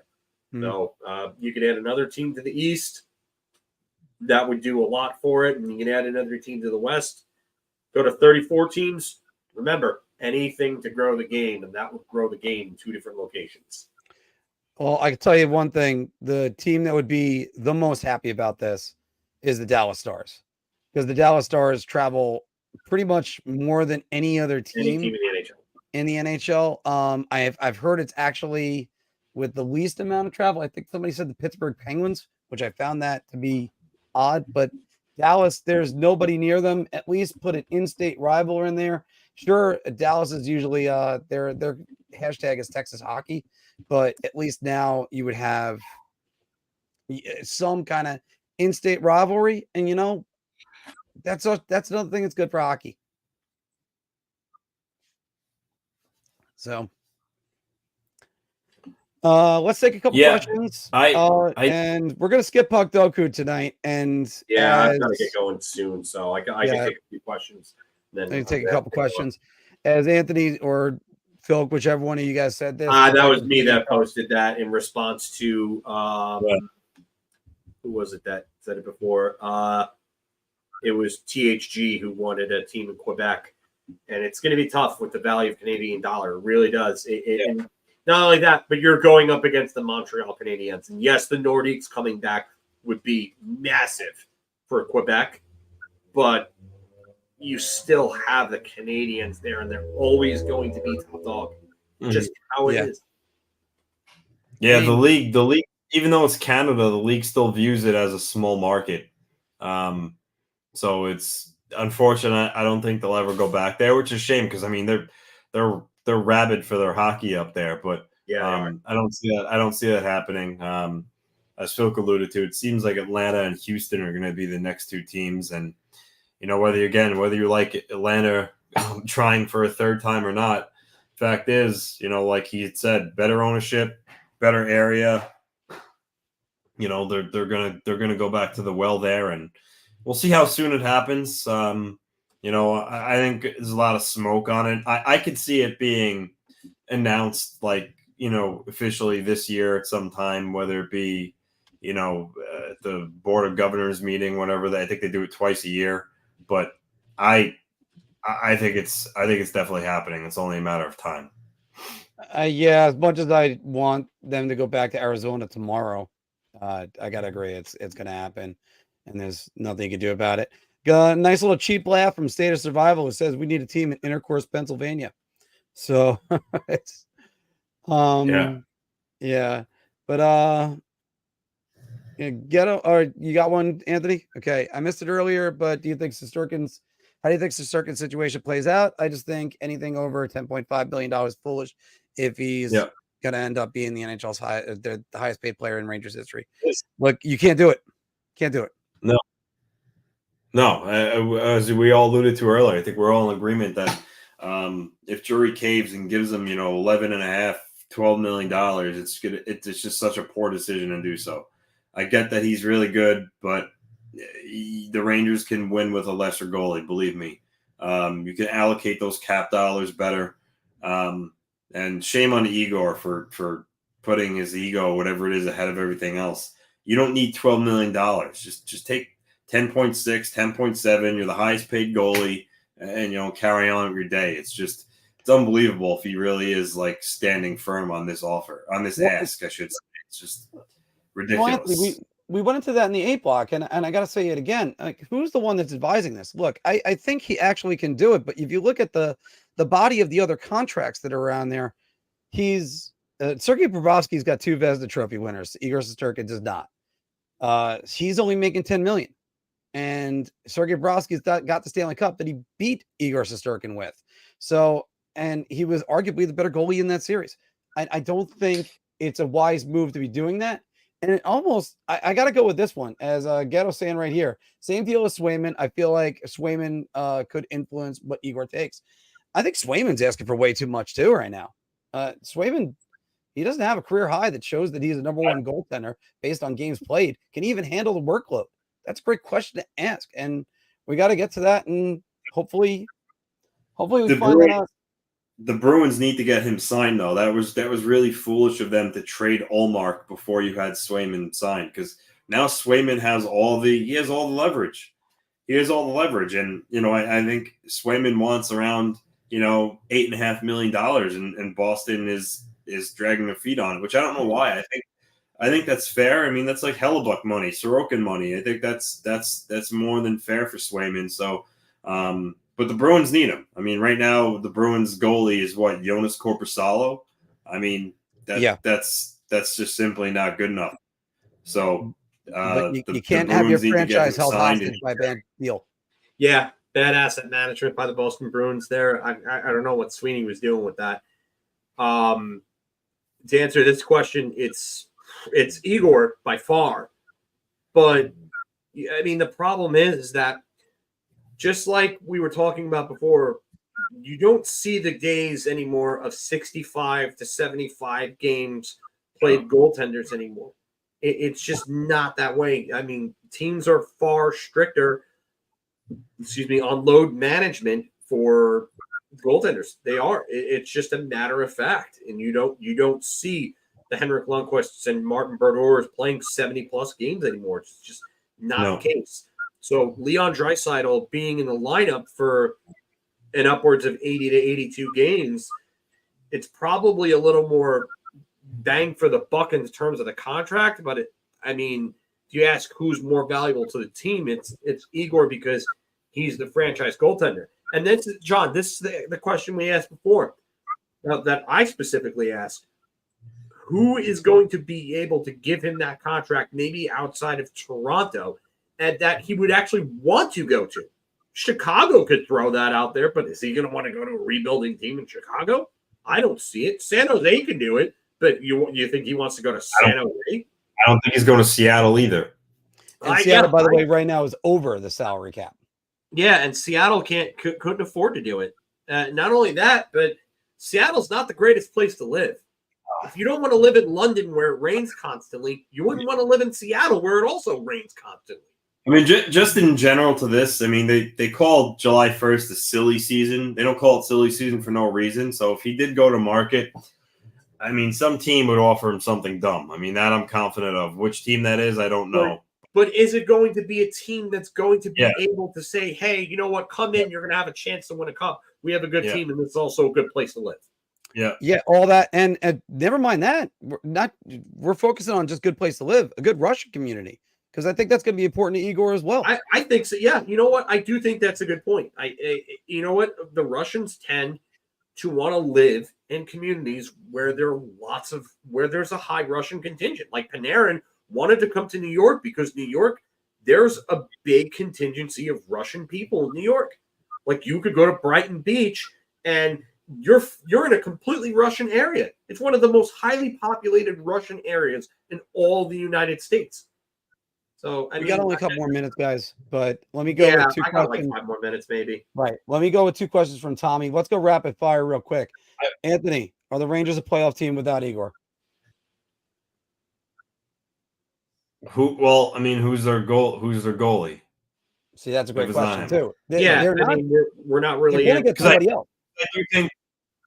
So you could add another team to the East. That would do a lot for it. And you can add another team to the West. Go to 34 teams. Remember, anything to grow the game, and that would grow the game in 2 different locations. Well, I can tell you one thing. The team that would be the most happy about this is the Dallas Stars, because the Dallas Stars travel pretty much more than any other team, in the NHL. I've heard it's actually with the least amount of travel. I think somebody said the Pittsburgh Penguins, which I found that to be odd, but Dallas, there's nobody near them. At least put an in-state rival in there. Sure, Dallas is usually their hashtag is Texas hockey, but at least now you would have some kind of in-state rivalry, and that's another thing that's good for hockey. So let's take a couple questions. And we're gonna skip Puck Doku tonight. And I've got to get going soon, so I can take a few questions. Then I can take a couple questions. As Anthony or Phil, whichever one of you guys said this. That was me that posted that in response to who was it that said it before? It was THG who wanted a team in Quebec, and it's going to be tough with the value of Canadian dollar. It really does. And not only that, but you're going up against the Montreal Canadiens, and yes, the Nordiques coming back would be massive for Quebec, but you still have the Canadians there, and they're always going to be top dog. Just how it is. Yeah, the league, even though it's Canada, the league still views it as a small market. So it's unfortunate. I don't think they'll ever go back there, which is a shame because I mean they're rabid for their hockey up there. But I don't see that happening. As Phil alluded to, it seems like Atlanta and Houston are going to be the next 2 teams, and whether you like Atlanta trying for a third time or not, fact is, like he had said, better ownership, better area. They're gonna go back to the well there, and we'll see how soon it happens. I think there's a lot of smoke on it. I could see it being announced, officially this year at some time, whether it be, the Board of Governors meeting, whatever. I think they do it twice a year. But I think it's definitely happening. It's only a matter of time. As much as I want them to go back to Arizona tomorrow, I gotta agree it's going to happen, and there's nothing you can do about it. Got a nice little cheap laugh from State of Survival who says we need a team in Intercourse, Pennsylvania. So it's but you got one, Anthony? Okay, I missed it earlier, but how do you think Shesterkin's situation plays out? I just think anything over $10.5 billion is foolish if he's going to end up being the NHL's the highest paid player in Rangers history. Look, you can't do it. No, as we all alluded to earlier, I think we're all in agreement that if Drury caves and gives them, $11.5-12 million, it's just such a poor decision to do so. I get that he's really good, but the Rangers can win with a lesser goalie, believe me. You can allocate those cap dollars better. And shame on Igor for putting his ego, whatever it is, ahead of everything else. You don't need $12 million. Just take 10.6, 10.7. You're the highest paid goalie, and carry on with your day. It's unbelievable if he really is standing firm on this offer, on this ask, I should say. It's just ridiculous. Well, Anthony, we went into that in the 8 block, and I got to say it again. Like, who's the one that's advising this? Look, I think he actually can do it, but if you look at the body of the other contracts that are around there, he's Sergei Bobrovsky's got 2 Vezina Trophy winners. Igor Shesterkin does not. He's only making $10 million, and Sergei Bobrovsky's got the Stanley Cup that he beat Igor Shesterkin with. So, and he was arguably the better goalie in that series. I don't think it's a wise move to be doing that. And it almost, I got to go with this one, as Ghetto's saying right here. Same deal with Swayman. I feel like Swayman could influence what Igor takes. I think Swayman's asking for way too much too right now. Swayman, he doesn't have a career high that shows that he's a number 1 goaltender based on games played. Can he even handle the workload? That's a great question to ask, and we got to get to that. And hopefully we find that out. The Bruins need to get him signed, though. That was really foolish of them to trade Ullmark before you had Swayman signed, because now Swayman has all the leverage. He has all the leverage, and I think Swayman wants around $8.5 million, and Boston is dragging their feet on it, which I don't know why. I think that's fair. I mean, that's like Hellebuck money, Sorokin money. I think that's more than fair for Swayman. So, but the Bruins need him. I mean, right now the Bruins goalie is what, Jonas Korpisalo. I mean, that's just simply not good enough. So you can't have your franchise held hostage by bad deal. Yeah, bad asset management by the Boston Bruins there. I don't know what Sweeney was doing with that. To answer this question, it's Igor by far. But I mean, the problem is that, just like we were talking about before, you don't see the days anymore of 65 to 75 games played goaltenders anymore. It's just not that way. I mean, teams are far stricter, on load management for goaltenders. They are. It's just a matter of fact. And you don't see the Henrik Lundqvists and Martin Brodeurs playing 70-plus games anymore. It's just not the case. So Leon Draisaitl being in the lineup for an upwards of 80 to 82 games, it's probably a little more bang for the buck in terms of the contract. But if you ask who's more valuable to the team, it's Igor, because he's the franchise goaltender. And then, John, this is the question we asked before, that I specifically asked. Who is going to be able to give him that contract, maybe outside of Toronto, and that he would actually want to go to? Chicago could throw that out there, but is he going to want to go to a rebuilding team in Chicago? I don't see it. San Jose can do it, but you think he wants to go to San Jose? I don't think he's going to Seattle either. And Seattle, by the way, right now is over the salary cap. Yeah, and Seattle couldn't afford to do it. Not only that, but Seattle's not the greatest place to live. If you don't want to live in London where it rains constantly, you wouldn't want to live in Seattle where it also rains constantly. I mean, just in general to this, I mean, they call July 1st the silly season. They don't call it silly season for no reason. So if he did go to market, I mean, some team would offer him something dumb. I mean, that I'm confident of. Which team that is, I don't know. But is it going to be a team that's going to be able to say, hey, you know what, come in, you're going to have a chance to win a cup. We have a good team, and it's also a good place to live. Yeah, all that. And never mind that. We're focusing on just good place to live, a good Russian community, because I think that's going to be important to Igor as well. I think so. Yeah, you know what? I do think that's a good point. You know what? The Russians tend to want to live in communities where there's a high Russian contingent. Like Panarin wanted to come to New York because New York, there's a big contingency of Russian people in New York. Like, you could go to Brighton Beach and you're in a completely Russian area. It's one of the most highly populated Russian areas in all the United States. So we got only a couple more minutes, guys, but let me go with 2 questions. Like 5 more minutes, maybe. Right. Let me go with 2 questions from Tommy. Let's go rapid fire real quick. Anthony, are the Rangers a playoff team without Igor? Who's their goalie? See, that's a great question too. We're not really going to get somebody else. I do think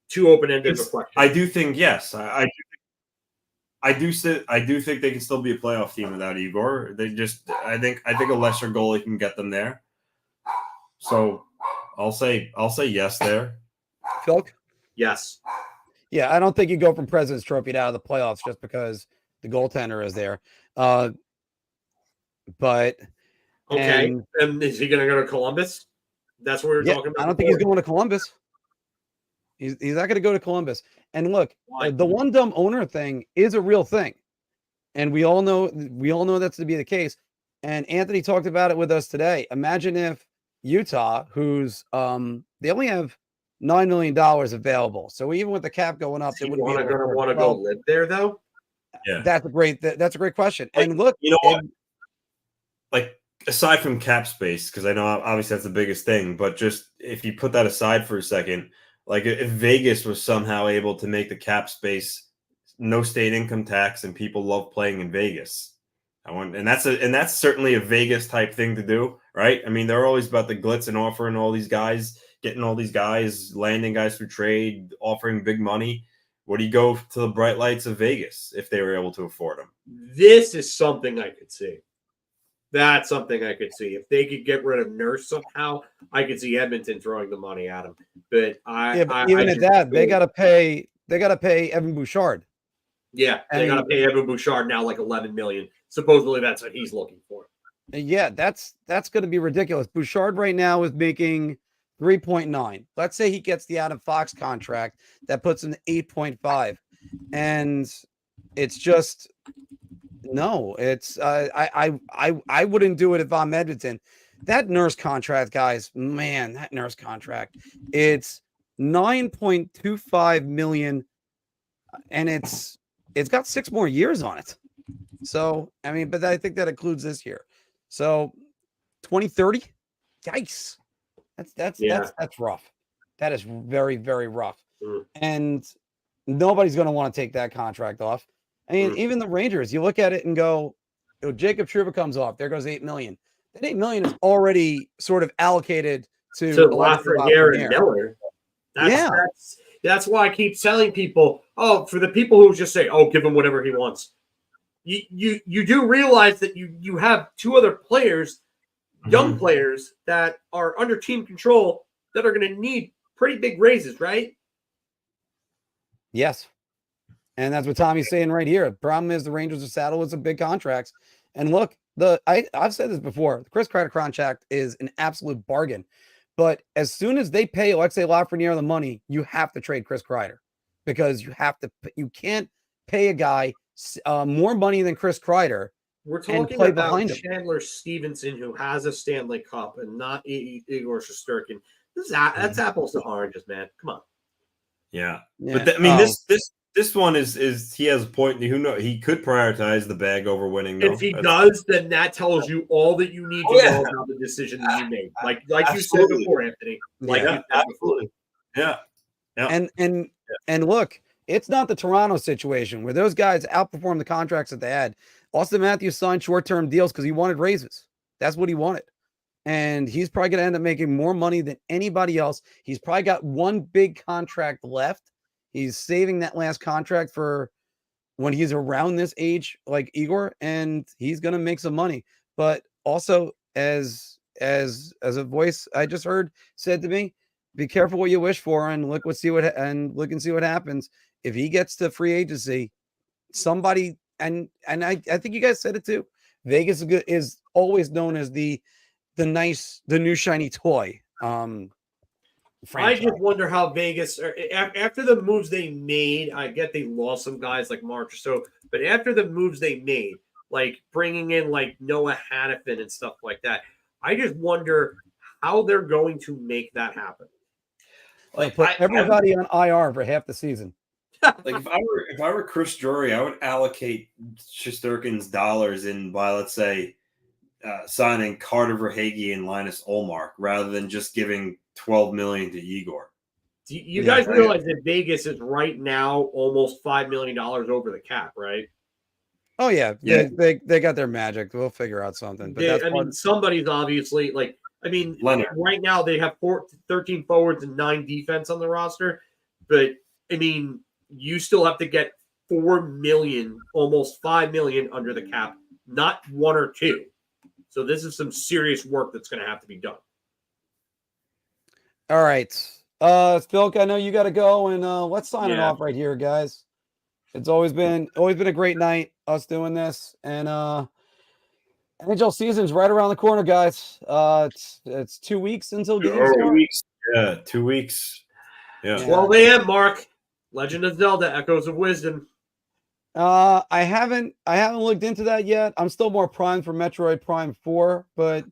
too open-ended a question. I do think yes. I do think they can still be a playoff team without Igor. I think a lesser goalie can get them there. So I'll say yes there. Phil? Yes. Yeah, I don't think you go from President's Trophy out of the playoffs just because the goaltender is there. But okay, and is he going to go to Columbus? That's what we were talking about. I don't think he's going to Columbus. He's not going to go to Columbus. And look, the one dumb owner thing is a real thing, and we all know that's to be the case. And Anthony talked about it with us today. Imagine if Utah, who's they only have $9 million available, so even with the cap going up, they wouldn't want to go live there though. Yeah, that's a great question. Like, and look, you know what? Like, aside from cap space, because I know obviously that's the biggest thing, but just if you put that aside for a second, like if Vegas was somehow able to make the cap space no state income tax and people love playing in Vegas, and that's certainly a Vegas type thing to do, right? I mean, they're always about the glitz and offering all these guys, getting all these guys, landing guys through trade, offering big money. Would he go to the bright lights of Vegas if they were able to afford him? This is something I could see. That's something I could see. If they could get rid of Nurse somehow, I could see Edmonton throwing the money at him. But even at that, they got to pay Evan Bouchard. Yeah, they got to pay Evan Bouchard now like $11 million. Supposedly, that's what he's looking for. Yeah, that's going to be ridiculous. Bouchard right now is making 3.9. Let's say he gets the Adam Fox contract that puts him 8.5, and it's just. No, it's I wouldn't do it if I'm Edmonton. That Nurse contract, guys, man, that Nurse contract, it's $9.25 million, and it's got 6 more years on it. So I mean, but I think that includes this year. So 2030, yikes, that's rough. That is very, very rough, and nobody's going to want to take that contract off. I mean, even the Rangers, you look at it and go, Jacob Trouba comes off. There goes $8 million. That $8 million is already sort of allocated to Lafreniere and Miller. That's why I keep telling people, for the people who just say, give him whatever he wants. You do realize that you have 2 other players, young players that are under team control that are going to need pretty big raises, right? Yes. And that's what Tommy's saying right here. The problem is the Rangers are saddled with some big contracts. And look, I've said this before. The Chris Kreider contract is an absolute bargain. But as soon as they pay Alexei Lafreniere the money, you have to trade Chris Kreider because you can't pay a guy more money than Chris Kreider. We're talking about Chandler Stevenson, who has a Stanley Cup, and not Igor Shesterkin. That's apples to oranges, man. Come on. Yeah. But this one is he has a point. Who knows? He could prioritize the bag over winning. If he does, then that tells you all that you need to know about the decision that you made. Like you said before, Anthony. Absolutely. Yeah. And look, it's not the Toronto situation where those guys outperformed the contracts that they had. Austin Matthews signed short-term deals because he wanted raises. That's what he wanted. And he's probably going to end up making more money than anybody else. He's probably got one big contract left. He's saving that last contract for when he's around this age, like Igor, and he's going to make some money. But also, as a voice I just heard said to me, be careful what you wish for, and look and see what happens. If he gets to free agency, somebody and I think you guys said it too. Vegas is always known as the new shiny toy. Franchise. I just wonder how Vegas, after the moves they made, I get they lost some guys like Marc or so, but after the moves they made, like bringing in like Noah Hannafin and stuff like that, I just wonder how they're going to make that happen. Like put everybody on IR for half the season. Like if I were Chris Drury, I would allocate Shesterkin's dollars in by, let's say, signing Carter Verhaeghe and Linus Ullmark rather than just giving $12 million to Igor. You guys realize that Vegas is right now almost $5 million over the cap, right? Oh yeah. They got their magic. We'll figure out something. But somebody's obviously right now they have 13 forwards and 9 defense on the roster, but you still have to get $4 million, almost $5 million under the cap, not 1 or 2. So this is some serious work that's going to have to be done. All right. Spilk, I know you got to go, and let's sign it off right here, guys. It's always been a great night, us doing this. And NHL season's right around the corner, guys. It's 2 weeks until games start. 2 weeks. Yeah, 2 weeks. Yeah. 12 a.m. Mark. Legend of Zelda: Echoes of Wisdom. I haven't looked into that yet. I'm still more primed for Metroid Prime 4, but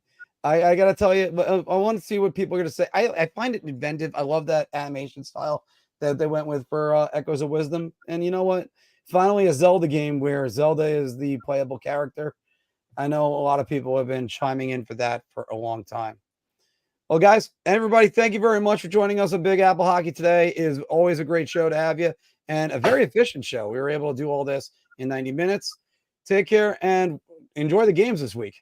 I gotta tell you, I want to see what people are gonna say. I find it inventive. I love that animation style that they went with for Echoes of Wisdom. And you know what? Finally, a Zelda game where Zelda is the playable character. I know a lot of people have been chiming in for that for a long time. Well, guys, everybody, thank you very much for joining us on Big Apple Hockey today. It is always a great show to have you and a very efficient show. We were able to do all this in 90 minutes. Take care and enjoy the games this week.